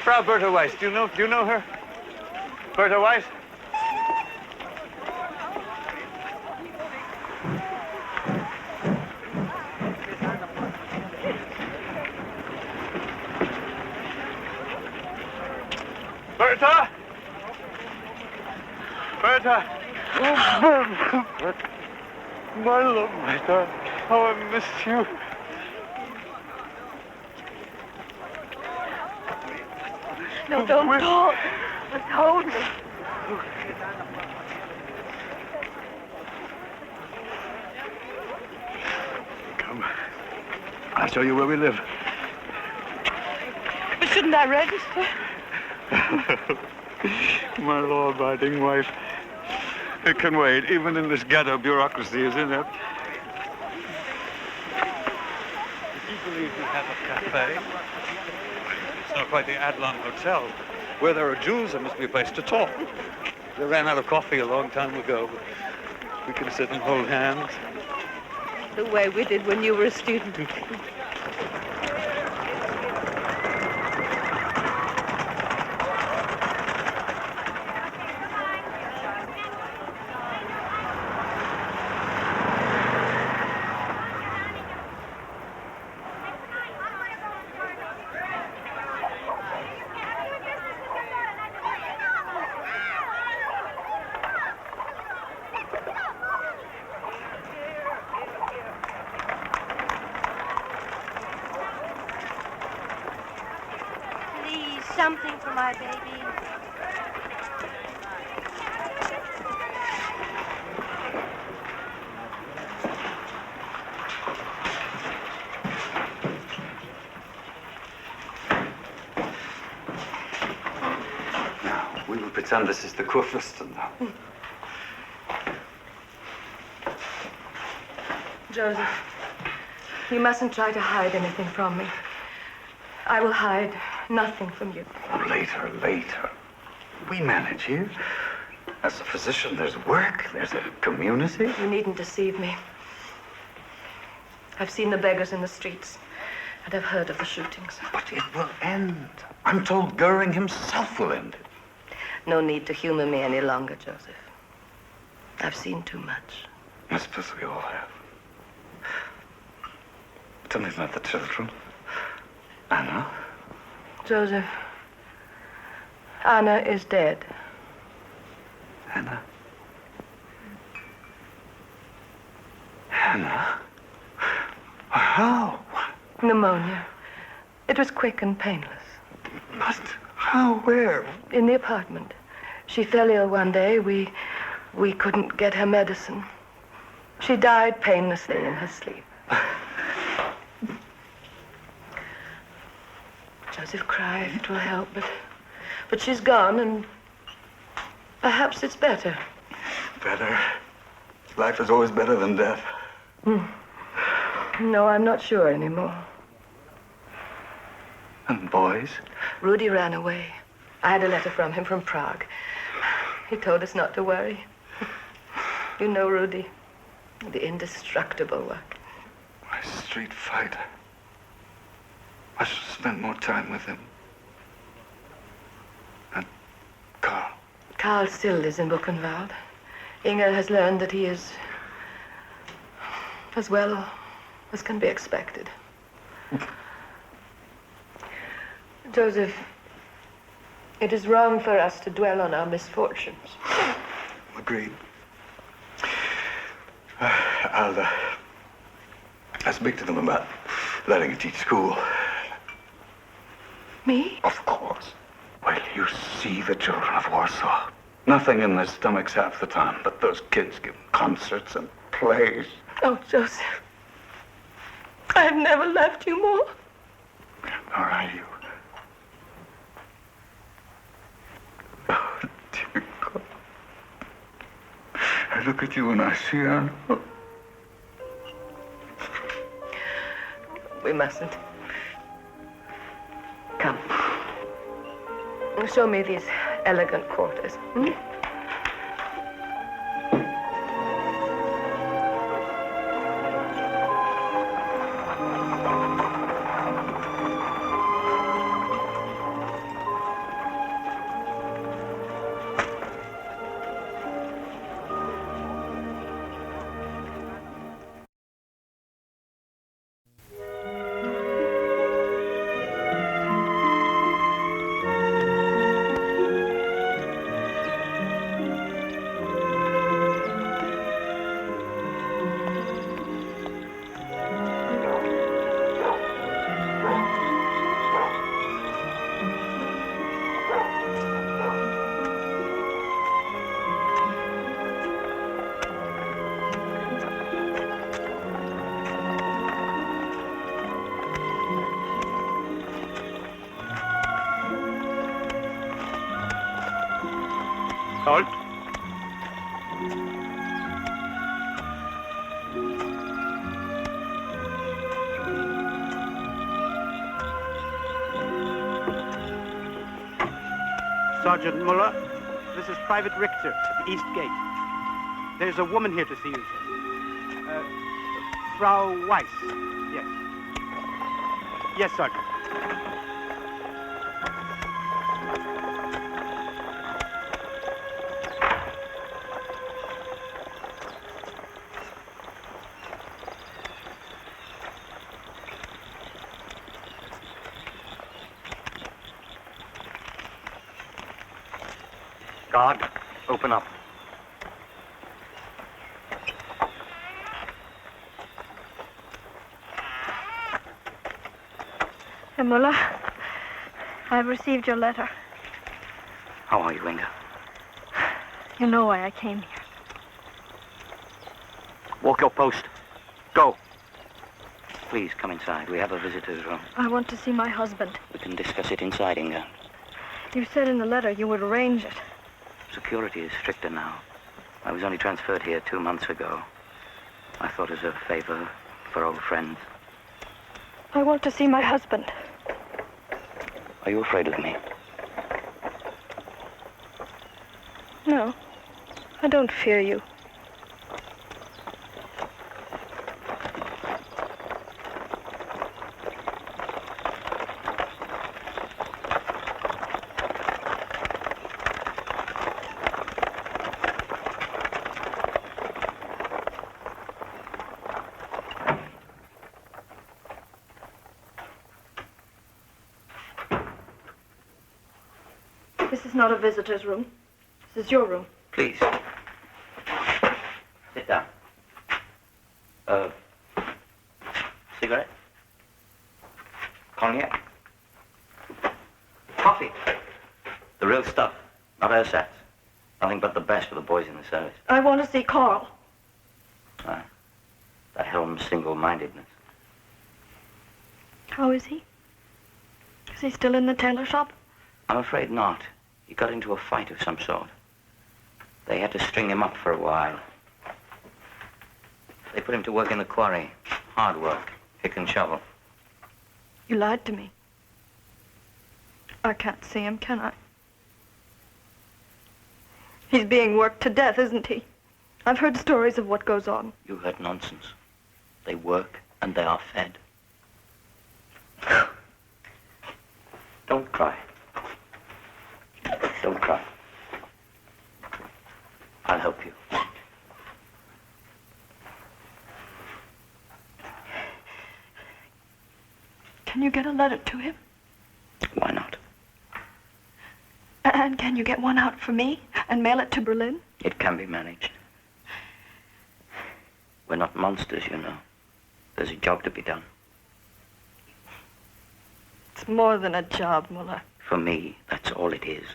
Frau Berta Weiss, do you know her? Berta Weiss? Berta? Berta? Oh, Berta. My love, my darling. How I missed you. No, don't talk. Just hold me. Come. I'll show you where we live. But shouldn't I register? My law-abiding wife. It can wait. Even in this ghetto, bureaucracy is inept. If you believe we have a cafe, it's not quite the Adlon Hotel. Where there are Jews, there must be a place to talk. They ran out of coffee a long time ago, but we can sit and hold hands. The way we did when you were a student. Something for my baby. Now, we will pretend this is the Kurfürsten now. Joseph, you mustn't try to hide anything from me. I will hide nothing from you. Later. We manage here. As a physician, there's work, there's a community. You needn't deceive me. I've seen the beggars in the streets, and I've heard of the shootings. But it will end. I'm told Goering himself will end it. No need to humor me any longer, Joseph. I've seen too much. I suppose we all have. Tell me about the children. Anna? Joseph, Anna is dead. Anna? Anna? How? Pneumonia. It was quick and painless. But how? Where? In the apartment. She fell ill one day. We couldn't get her medicine. She died painlessly in her sleep. Joseph, cry if it will help, but she's gone, and perhaps it's better. Better? Life is always better than death. No, I'm not sure anymore. And boys? Rudy ran away. I had a letter from him from Prague. He told us not to worry. You know Rudy, the indestructible one. My street fighter. I should have spent more time with him. And Carl. Carl still lives in Buchenwald. Inga has learned that he is as well as can be expected. Joseph, it is wrong for us to dwell on our misfortunes. Agreed. I'll speak to them about letting you teach school. Me? Of course. Well, you see the children of Warsaw. Nothing in their stomachs half the time, but those kids give concerts and plays. Oh, Joseph, I have never loved you more. Nor I you. Oh, dear God. I look at you and I see Anna. We mustn't. Come. Show me these elegant quarters. Halt. Sergeant Muller, this is Private Richter at the East Gate. There's a woman here to see you, sir. Frau Weiss. Yes. Yes, Sergeant. Guard, open up. Herr Muller, I've received your letter. How are you, Inga? You know why I came here. Walk your post. Go. Please come inside. We have a visitor's room. I want to see my husband. We can discuss it inside, Inga. You said in the letter you would arrange it. Security is stricter now. I was only transferred here 2 months ago. I thought as a favor for old friends. I want to see my husband. Are you afraid of me? No, I don't fear you. This is not a visitor's room. This is your room. Please. Sit down. Cigarette? Cognac? Coffee? The real stuff, not ersatz. Nothing but the best for the boys in the service. I want to see Carl. That Helm's single-mindedness. How is he? Is he still in the tailor shop? I'm afraid not. He got into a fight of some sort. They had to string him up for a while. They put him to work in the quarry. Hard work, pick and shovel. You lied to me. I can't see him, can I? He's being worked to death, isn't he? I've heard stories of what goes on. You heard nonsense. They work and they are fed. Don't cry. Don't cry. I'll help you. Can you get a letter to him? Why not? And can you get one out for me and mail it to Berlin? It can be managed. We're not monsters, you know. There's a job to be done. It's more than a job, Muller. For me, that's all it is.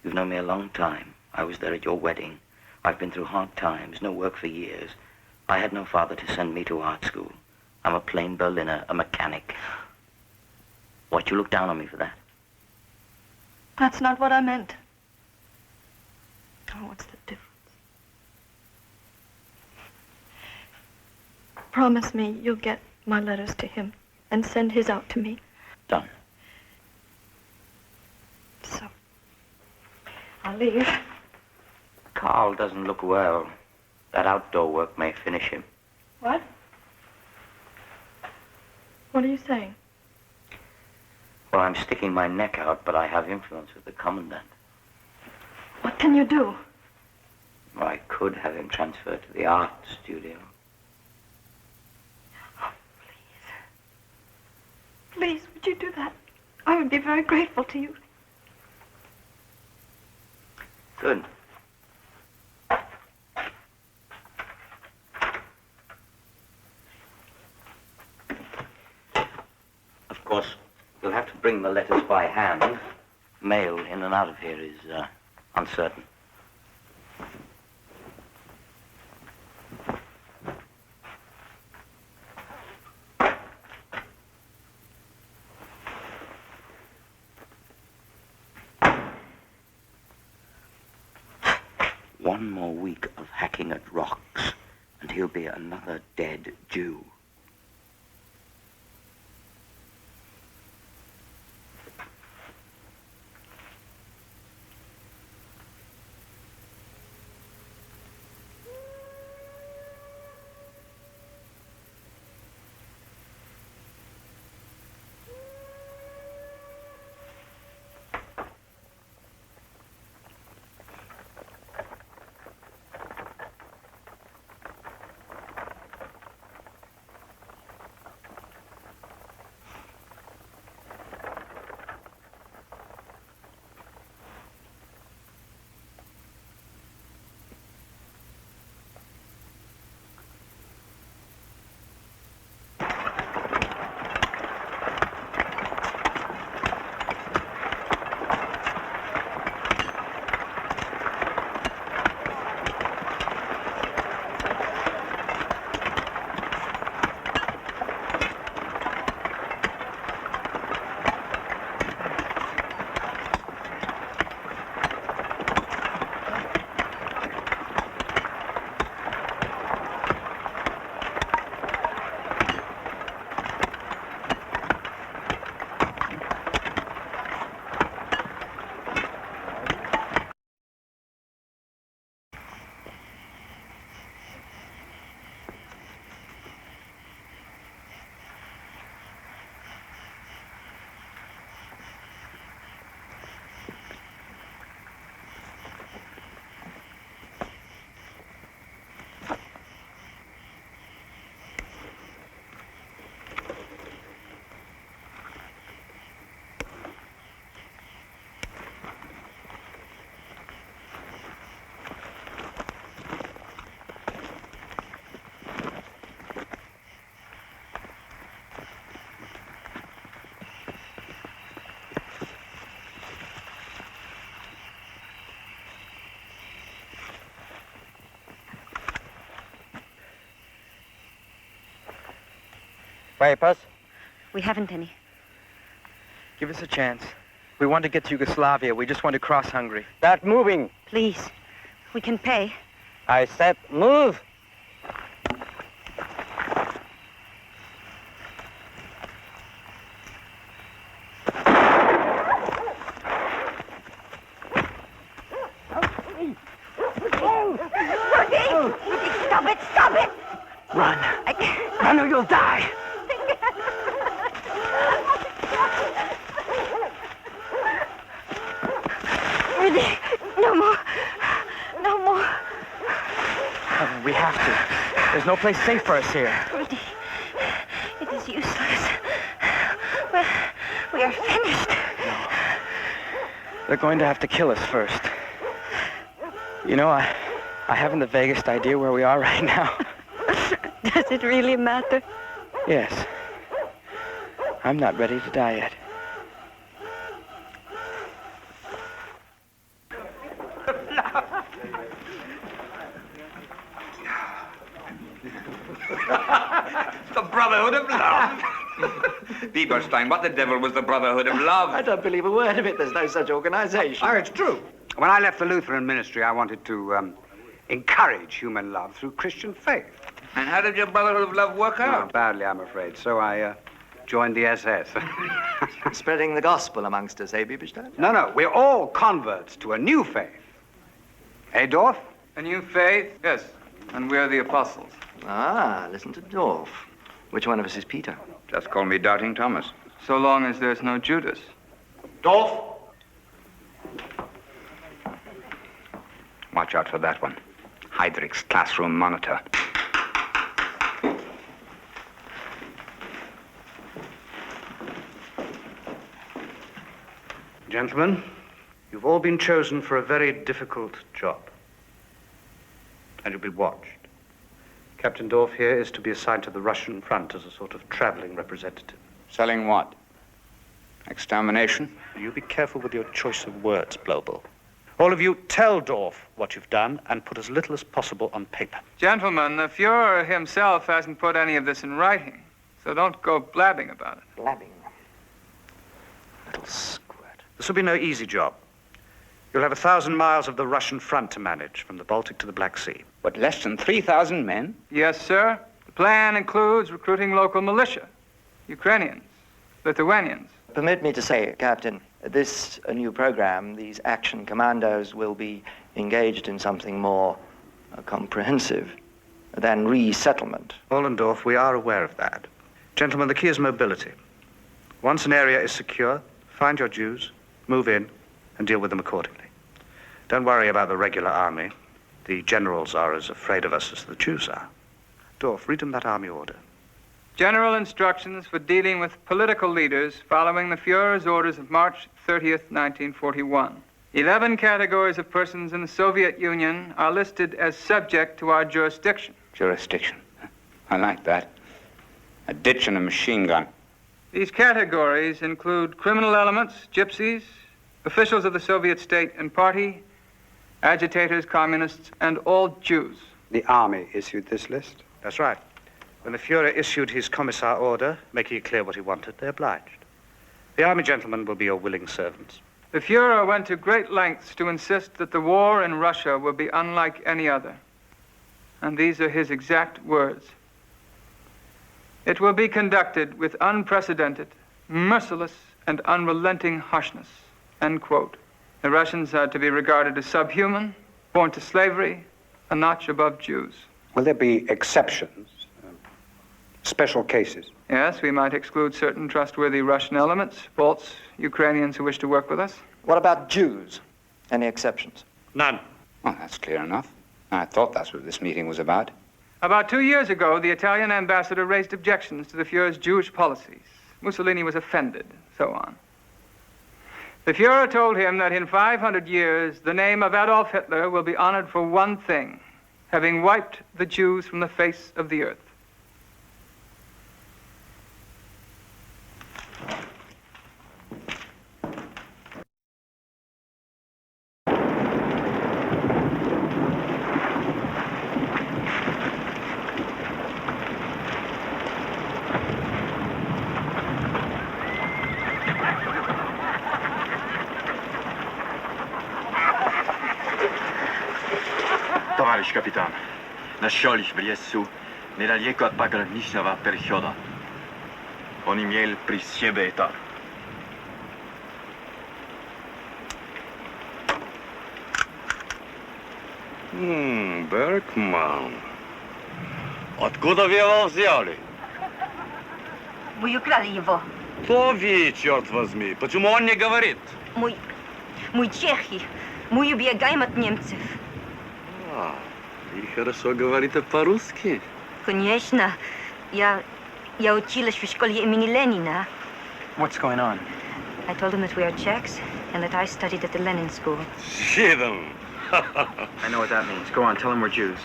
You've known me a long time. I was there at your wedding. I've been through hard times, no work for years. I had no father to send me to art school. I'm a plain Berliner, a mechanic. What, you look down on me for that? That's not what I meant. Oh, what's the difference? Promise me you'll get my letters to him and send his out to me. Done. So, I'll leave. Carl doesn't look well. That outdoor work may finish him. What? What are you saying? Well, I'm sticking my neck out, but I have influence with the commandant. What can you do? Well, I could have him transferred to the art studio. Oh, please. Please, would you do that? I would be very grateful to you. Good. Of course, you'll have to bring the letters by hand. Mail in and out of here is uncertain. One more week of hacking at rocks, and he'll be another dead Jew. Papers? We haven't any. Give us a chance. We want to get to Yugoslavia. We just want to cross Hungary. Start moving. Please. We can pay. I said move. Stop it! Stop it! Run. Run or you'll die. Rudy, no more. No more. We have to. There's no place safe for us here. Rudy, it is useless. We are finished. They're going to have to kill us first. You know, I haven't the vaguest idea where we are right now. Does it really matter? Yes. I'm not ready to die yet. The Brotherhood of Love. Bieberstein, what the devil was the Brotherhood of Love? I don't believe a word of it. There's no such organization. Oh, it's true. When I left the Lutheran ministry, I wanted to encourage human love through Christian faith. And how did your Brotherhood of Love work out? Oh, badly, I'm afraid. So I joined the SS. Spreading the gospel amongst us, eh, Bieberstein? No, we're all converts to a new faith. Eh, Dorf? A new faith? Yes. And we're the apostles. Ah, listen to Dorf. Which one of us is Peter? Just call me Doubting Thomas. So long as there's no Judas. Dorf? Watch out for that one. Heydrich's classroom monitor. Gentlemen, you've all been chosen for a very difficult job. And you'll be watched. Captain Dorf here is to be assigned to the Russian front as a sort of traveling representative. Selling what? Extermination? You be careful with your choice of words, Blobel. All of you, tell Dorf what you've done and put as little as possible on paper. Gentlemen, the Fuhrer himself hasn't put any of this in writing, so don't go blabbing about it. Blabbing? Little squirt. This will be no easy job. You'll have 1,000 miles of the Russian front to manage, from the Baltic to the Black Sea. But less than 3,000 men? Yes, sir. The plan includes recruiting local militia, Ukrainians, Lithuanians. Permit me to say, Captain, this new program, these action commandos will be engaged in something more comprehensive than resettlement. Ollendorf, we are aware of that. Gentlemen, the key is mobility. Once an area is secure, find your Jews, move in, and deal with them accordingly. Don't worry about the regular army. The generals are as afraid of us as the Jews are. Dorf, read them that army order. General instructions for dealing with political leaders following the Führer's orders of March 30th, 1941. 11 categories of persons in the Soviet Union are listed as subject to our jurisdiction. Jurisdiction. I like that. A ditch and a machine gun. These categories include criminal elements, gypsies, officials of the Soviet state and party, agitators, communists, and all Jews. The army issued this list? That's right. When the Führer issued his commissar order, making it clear what he wanted, they obliged. The army gentlemen will be your willing servants. The Führer went to great lengths to insist that the war in Russia will be unlike any other. And these are his exact words. It will be conducted with unprecedented, merciless, and unrelenting harshness. End quote. The Russians are to be regarded as subhuman, born to slavery, a notch above Jews. Will there be exceptions? Special cases? Yes, we might exclude certain trustworthy Russian elements, Balts, Ukrainians who wish to work with us. What about Jews? Any exceptions? None. Well, that's clear enough. I thought that's what this meeting was about. About 2 years ago, the Italian ambassador raised objections to the Führer's Jewish policies. Mussolini was offended, so on. The Führer told him that in 500 years, the name of Adolf Hitler will be honored for one thing, having wiped the Jews from the face of the earth. Товарищ капитан, нашелись в лесу недалеко от пограничного перехода. Он имел при себе это. Беркман. Откуда вы его взяли? Мы украли его. Кто вы, черт возьми? Почему он не говорит? Мы чехи. Мы убегаем от немцев. И хорошо говорите по-русски? Конечно. Я училась в школе имени Ленина. What's going on? I told him that we are Czechs and that I studied at the Lenin School. Shidden. I know what that means. Go on, tell him we're Jews.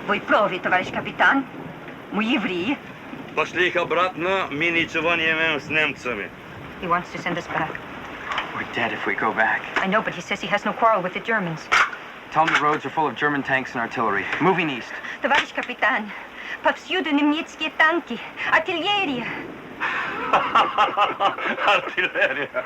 Вы правы, товарищ капитан. Мы евреи. Пошли их обратно, мы ничего не имеем с немцами. He wants to send us back. We're dead if we go back. I know, but he says he has no quarrel with the Germans. Tell him the roads are full of German tanks and artillery. Moving east. Товарищ капитан, повсюду немецкие танки, артиллерия. Артиллерия.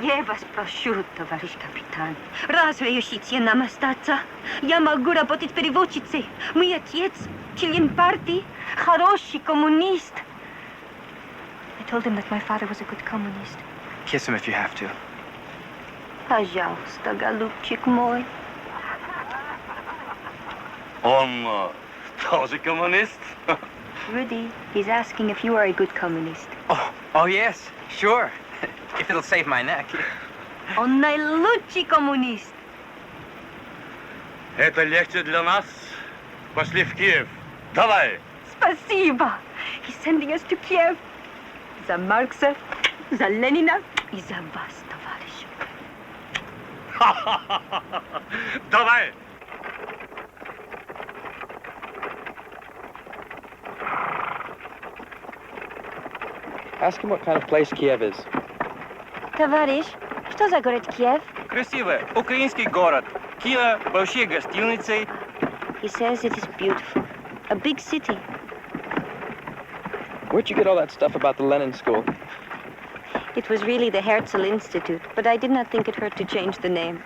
Я вас прошу, товарищ капитан, разрешите нам остаться? Я могу работать переводчицей. Мой отец, член партии, хороший коммунист. I told him that my father was a good communist. Kiss him if you have to. Пожалуйста, голубчик мой. Он тоже коммунист? Rudy, he's asking if you are a good communist. Oh yes, sure. If it'll save my neck. Он наилучший коммунист. Это легче для нас. Пошли в Киев. Давай. Спасибо. He's sending us to Kiev. За Маркса, за Ленина и за вас, товарищ. Давай. Ask him what kind of place Kiev is. Товарищ, что за город Киев? Красивый, украинский город. Киев, большие гостиницы. He says it is beautiful. A big city. Where'd you get all that stuff about the Lenin School? It was really the Herzl Institute, but I did not think it hurt to change the name.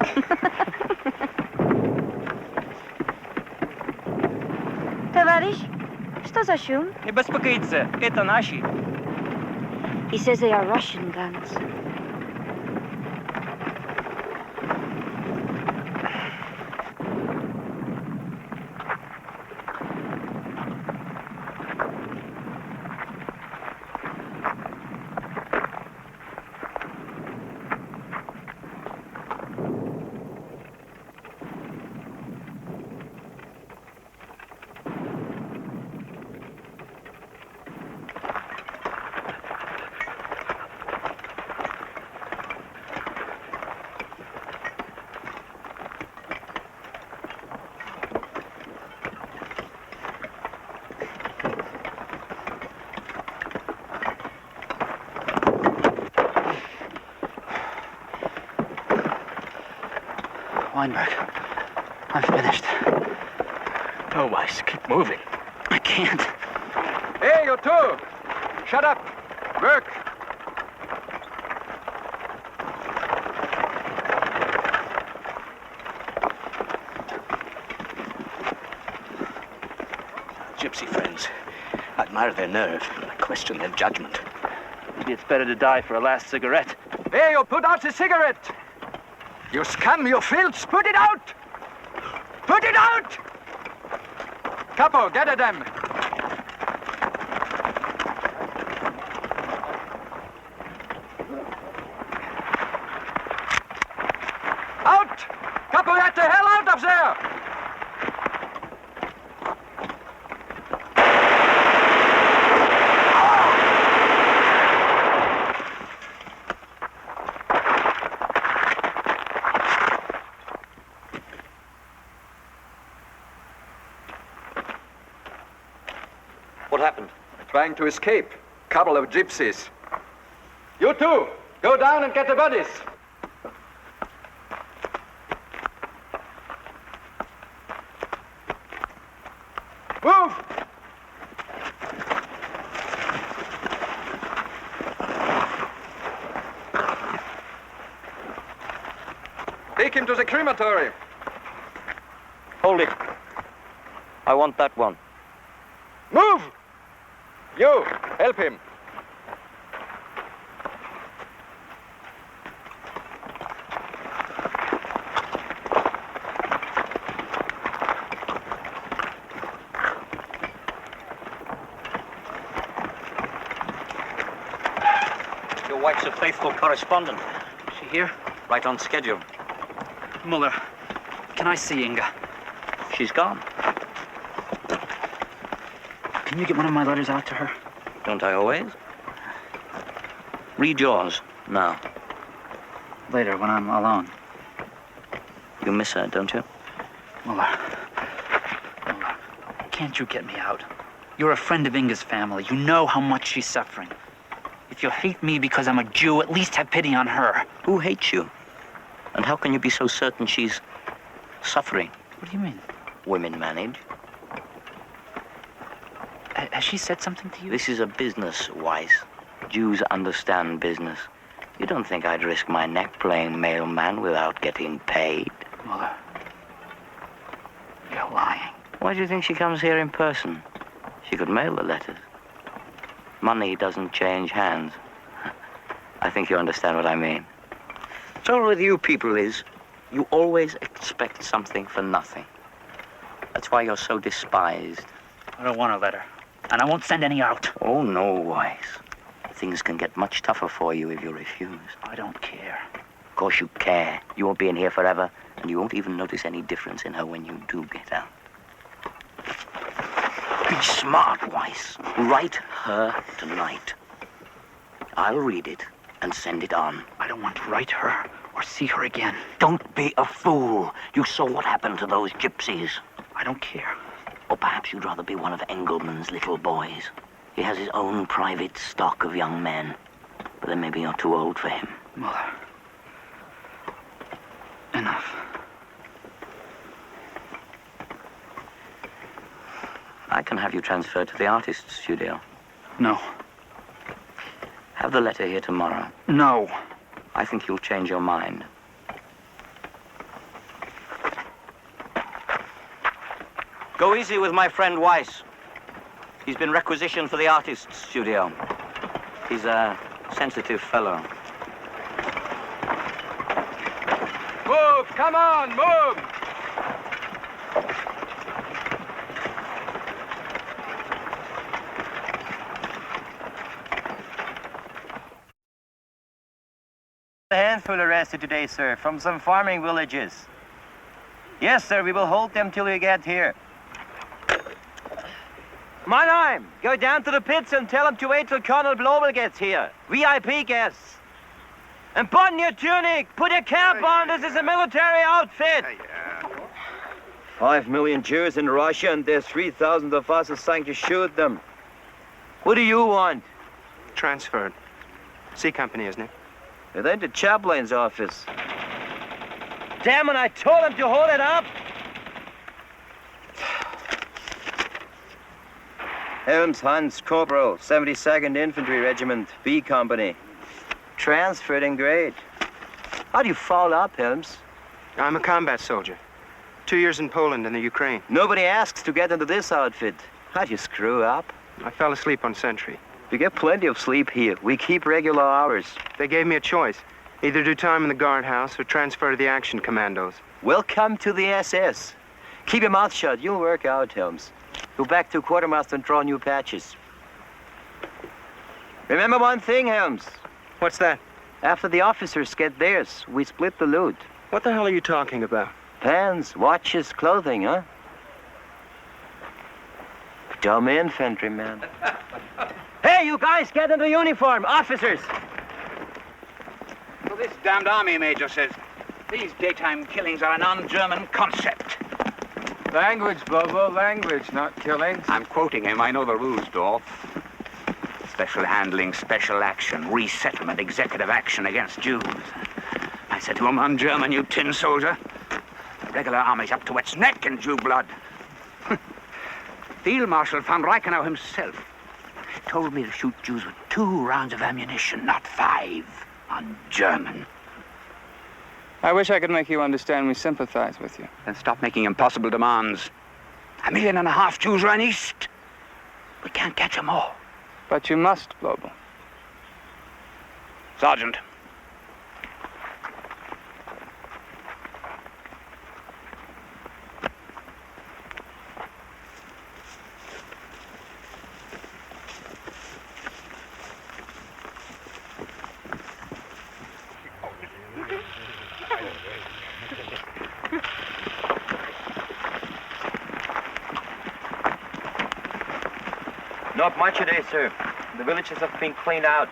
Товарищ, что за шум? Не беспокоиться, это наши. He says they are Russian guns. Weinberg, I'm finished. No, Weiss, keep moving. I can't. Hey, you two! Shut up! Work! Gypsy friends. I admire their nerve, but I question their judgment. Maybe it's better to die for a last cigarette. Hey, you put out the cigarette! You scum, you filth! Put it out! Put it out! Capo, get at them! Out! Capo, get the hell out of there! What happened? Trying to escape. Couple of gypsies. You two, go down and get the bodies. Move! Take him to the crematory. Hold it. I want that one. Move! You, help him. Your wife's a faithful correspondent. Is she here? Right on schedule. Muller, can I see Inga? She's gone. Can you get one of my letters out to her? Don't I always? Read yours, now. Later, when I'm alone. You miss her, don't you? Muller, can't you get me out? You're a friend of Inga's family. You know how much she's suffering. If you hate me because I'm a Jew, at least have pity on her. Who hates you? And how can you be so certain she's suffering? What do you mean? Women manage. Has she said something to you? This is a business, Weiss. Jews understand business. You don't think I'd risk my neck playing mailman without getting paid? Muller, you're lying. Why do you think she comes here in person? She could mail the letters. Money doesn't change hands. I think you understand what I mean. The trouble with you people is, you always expect something for nothing. That's why you're so despised. I don't want a letter. And I won't send any out. Oh, no, Weiss. Things can get much tougher for you if you refuse. I don't care. Of course you care. You won't be in here forever, and you won't even notice any difference in her when you do get out. Be smart, Weiss. Write her tonight. I'll read it and send it on. I don't want to write her or see her again. Don't be a fool. You saw what happened to those gypsies. I don't care. Or perhaps you'd rather be one of Engelman's little boys. He has his own private stock of young men. But then maybe you're too old for him. Muller. Enough. I can have you transferred to the artist's studio. No. Have the letter here tomorrow. No. I think you'll change your mind. Go easy with my friend Weiss. He's been requisitioned for the artist's studio. He's a sensitive fellow. Move! Come on, move! A handful arrested today, sir, from some farming villages. Yes, sir, we will hold them till we get here. Mannheim, go down to the pits and tell them to wait till Colonel Blobel gets here. VIP guests. And put on your tunic, put your cap on, this is a military outfit. 5 million Jews in Russia and there's 3,000 of us assigned to shoot them. What do you want? Transferred. C Company, isn't it? They're in the chaplain's office. Damn it, I told him to hold it up! Helms Hans, Corporal, 72nd Infantry Regiment, B Company. Transferred in grade. How do you fall up, Helms? I'm a combat soldier. 2 years in Poland and the Ukraine. Nobody asks to get into this outfit. How'd you screw up? I fell asleep on sentry. You get plenty of sleep here. We keep regular hours. They gave me a choice. Either do time in the guardhouse or transfer to the action commandos. Welcome to the SS. Keep your mouth shut. You'll work out, Helms. Go back to quartermaster and draw new patches. Remember one thing, Helms. What's that? After the officers get theirs, we split the loot. What the hell are you talking about? Pants, watches, clothing, huh? Dumb infantryman. Hey, you guys, get into uniform. Officers! Well, this damned army major says these daytime killings are an un-German concept. Language, Bobo, language, not killings. I'm quoting him. I know the rules, Dorf. Special handling, special action, resettlement, executive action against Jews. I said to him, un-German, you tin soldier. The regular army's up to its neck in Jew blood. Field Marshal von Reichenau himself told me to shoot Jews with 2 rounds of ammunition, not 5, on German. I wish I could make you understand we sympathize with you. Then stop making impossible demands. 1.5 million Jews ran east. We can't catch them all. But you must, Blobel. Sergeant. Not much today, sir. The villages have been cleaned out.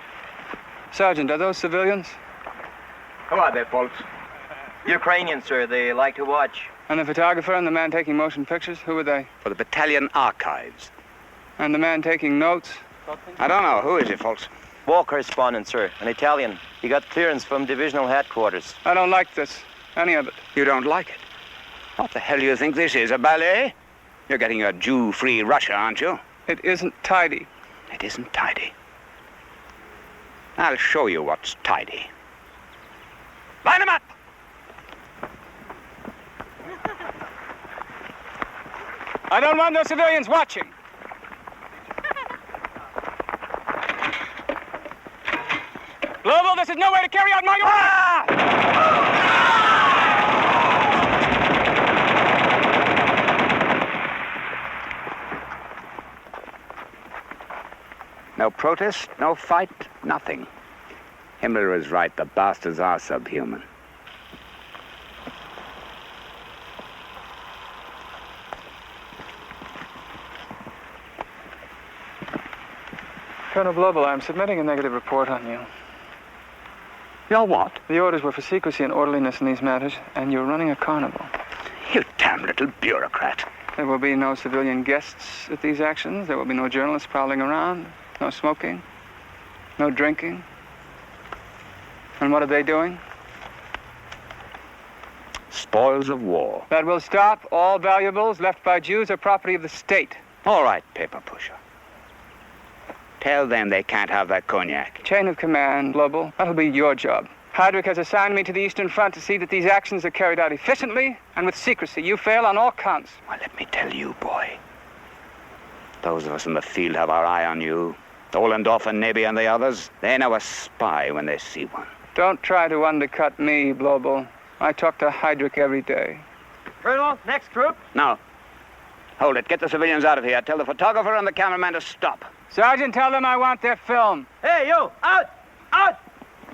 Sergeant, are those civilians? Who are they, folks? Ukrainians, sir. They like to watch. And the photographer and the man taking motion pictures, who were they? For the battalion archives. And the man taking notes? I don't know. Who is he, folks? War correspondent, sir. An Italian. He got clearance from divisional headquarters. I don't like this. Any of it. You don't like it? What the hell do you think this is, a ballet? You're getting a Jew-free Russia, aren't you? It isn't tidy. It isn't tidy. I'll show you what's tidy. Line 'em up! I don't want no civilians watching. Global, this is no way to carry out my orders! No protest, no fight, nothing. Himmler is right. The bastards are subhuman. Colonel Blobel, I'm submitting a negative report on you. You're what? The orders were for secrecy and orderliness in these matters, and you're running a carnival. You damn little bureaucrat. There will be no civilian guests at these actions. There will be no journalists prowling around. No smoking. No drinking. And what are they doing? Spoils of war. That will stop. All valuables left by Jews are property of the state. All right, paper pusher. Tell them they can't have that cognac. Chain of command, Global. That'll be your job. Heydrich has assigned me to the Eastern Front to see that these actions are carried out efficiently and with secrecy. You fail on all counts. Well, let me tell you, boy. Those of us in the field have our eye on you. Ollendorf and Neby and the others, they know a spy when they see one. Don't try to undercut me, Global. I talk to Heydrich every day. Colonel, next group. No. Hold it. Get the civilians out of here. Tell the photographer and the cameraman to stop. Sergeant, tell them I want their film. Hey, you! Out! Out!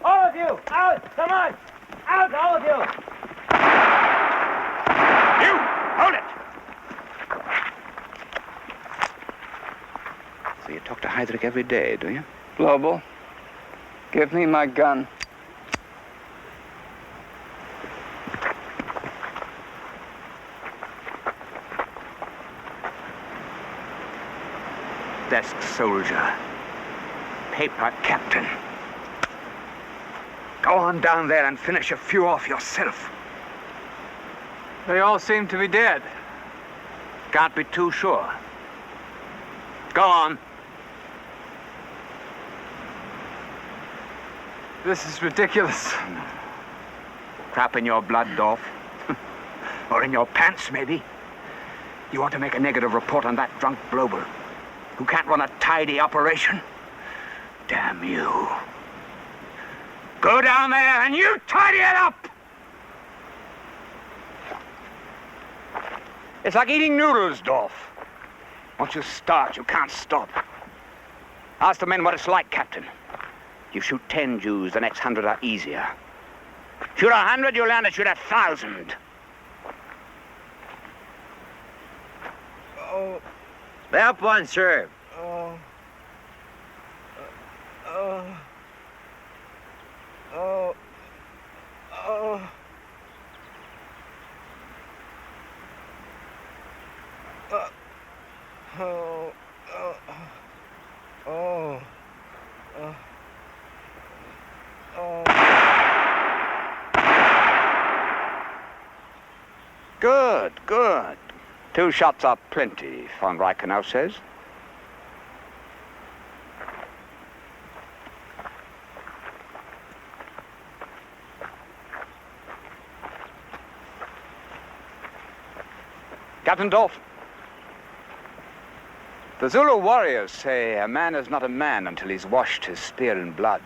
All of you! Out! Come on! Out, all of you! You! Hold it! So you talk to Heydrich every day, do you? Global, give me my gun. Desk soldier. Paper captain. Go on down there and finish a few off yourself. They all seem to be dead. Can't be too sure. Go on. This is ridiculous. Crap in your blood, Dorf. Or in your pants, maybe. You want to make a negative report on that drunk Global who can't run a tidy operation? Damn you. Go down there and you tidy it up! It's like eating noodles, Dorf. Once you start, you can't stop. Ask the men what it's like, Captain. You shoot 10 Jews, the next 100 are easier. Shoot 100, you'll learn to shoot 1,000. Oh. That one, sir. Oh. Oh. Oh. Oh. Oh. Oh. Oh. Good, good. 2 shots are plenty, von Reichenau says. Captain Dorf. The Zulu warriors say a man is not a man until he's washed his spear in blood.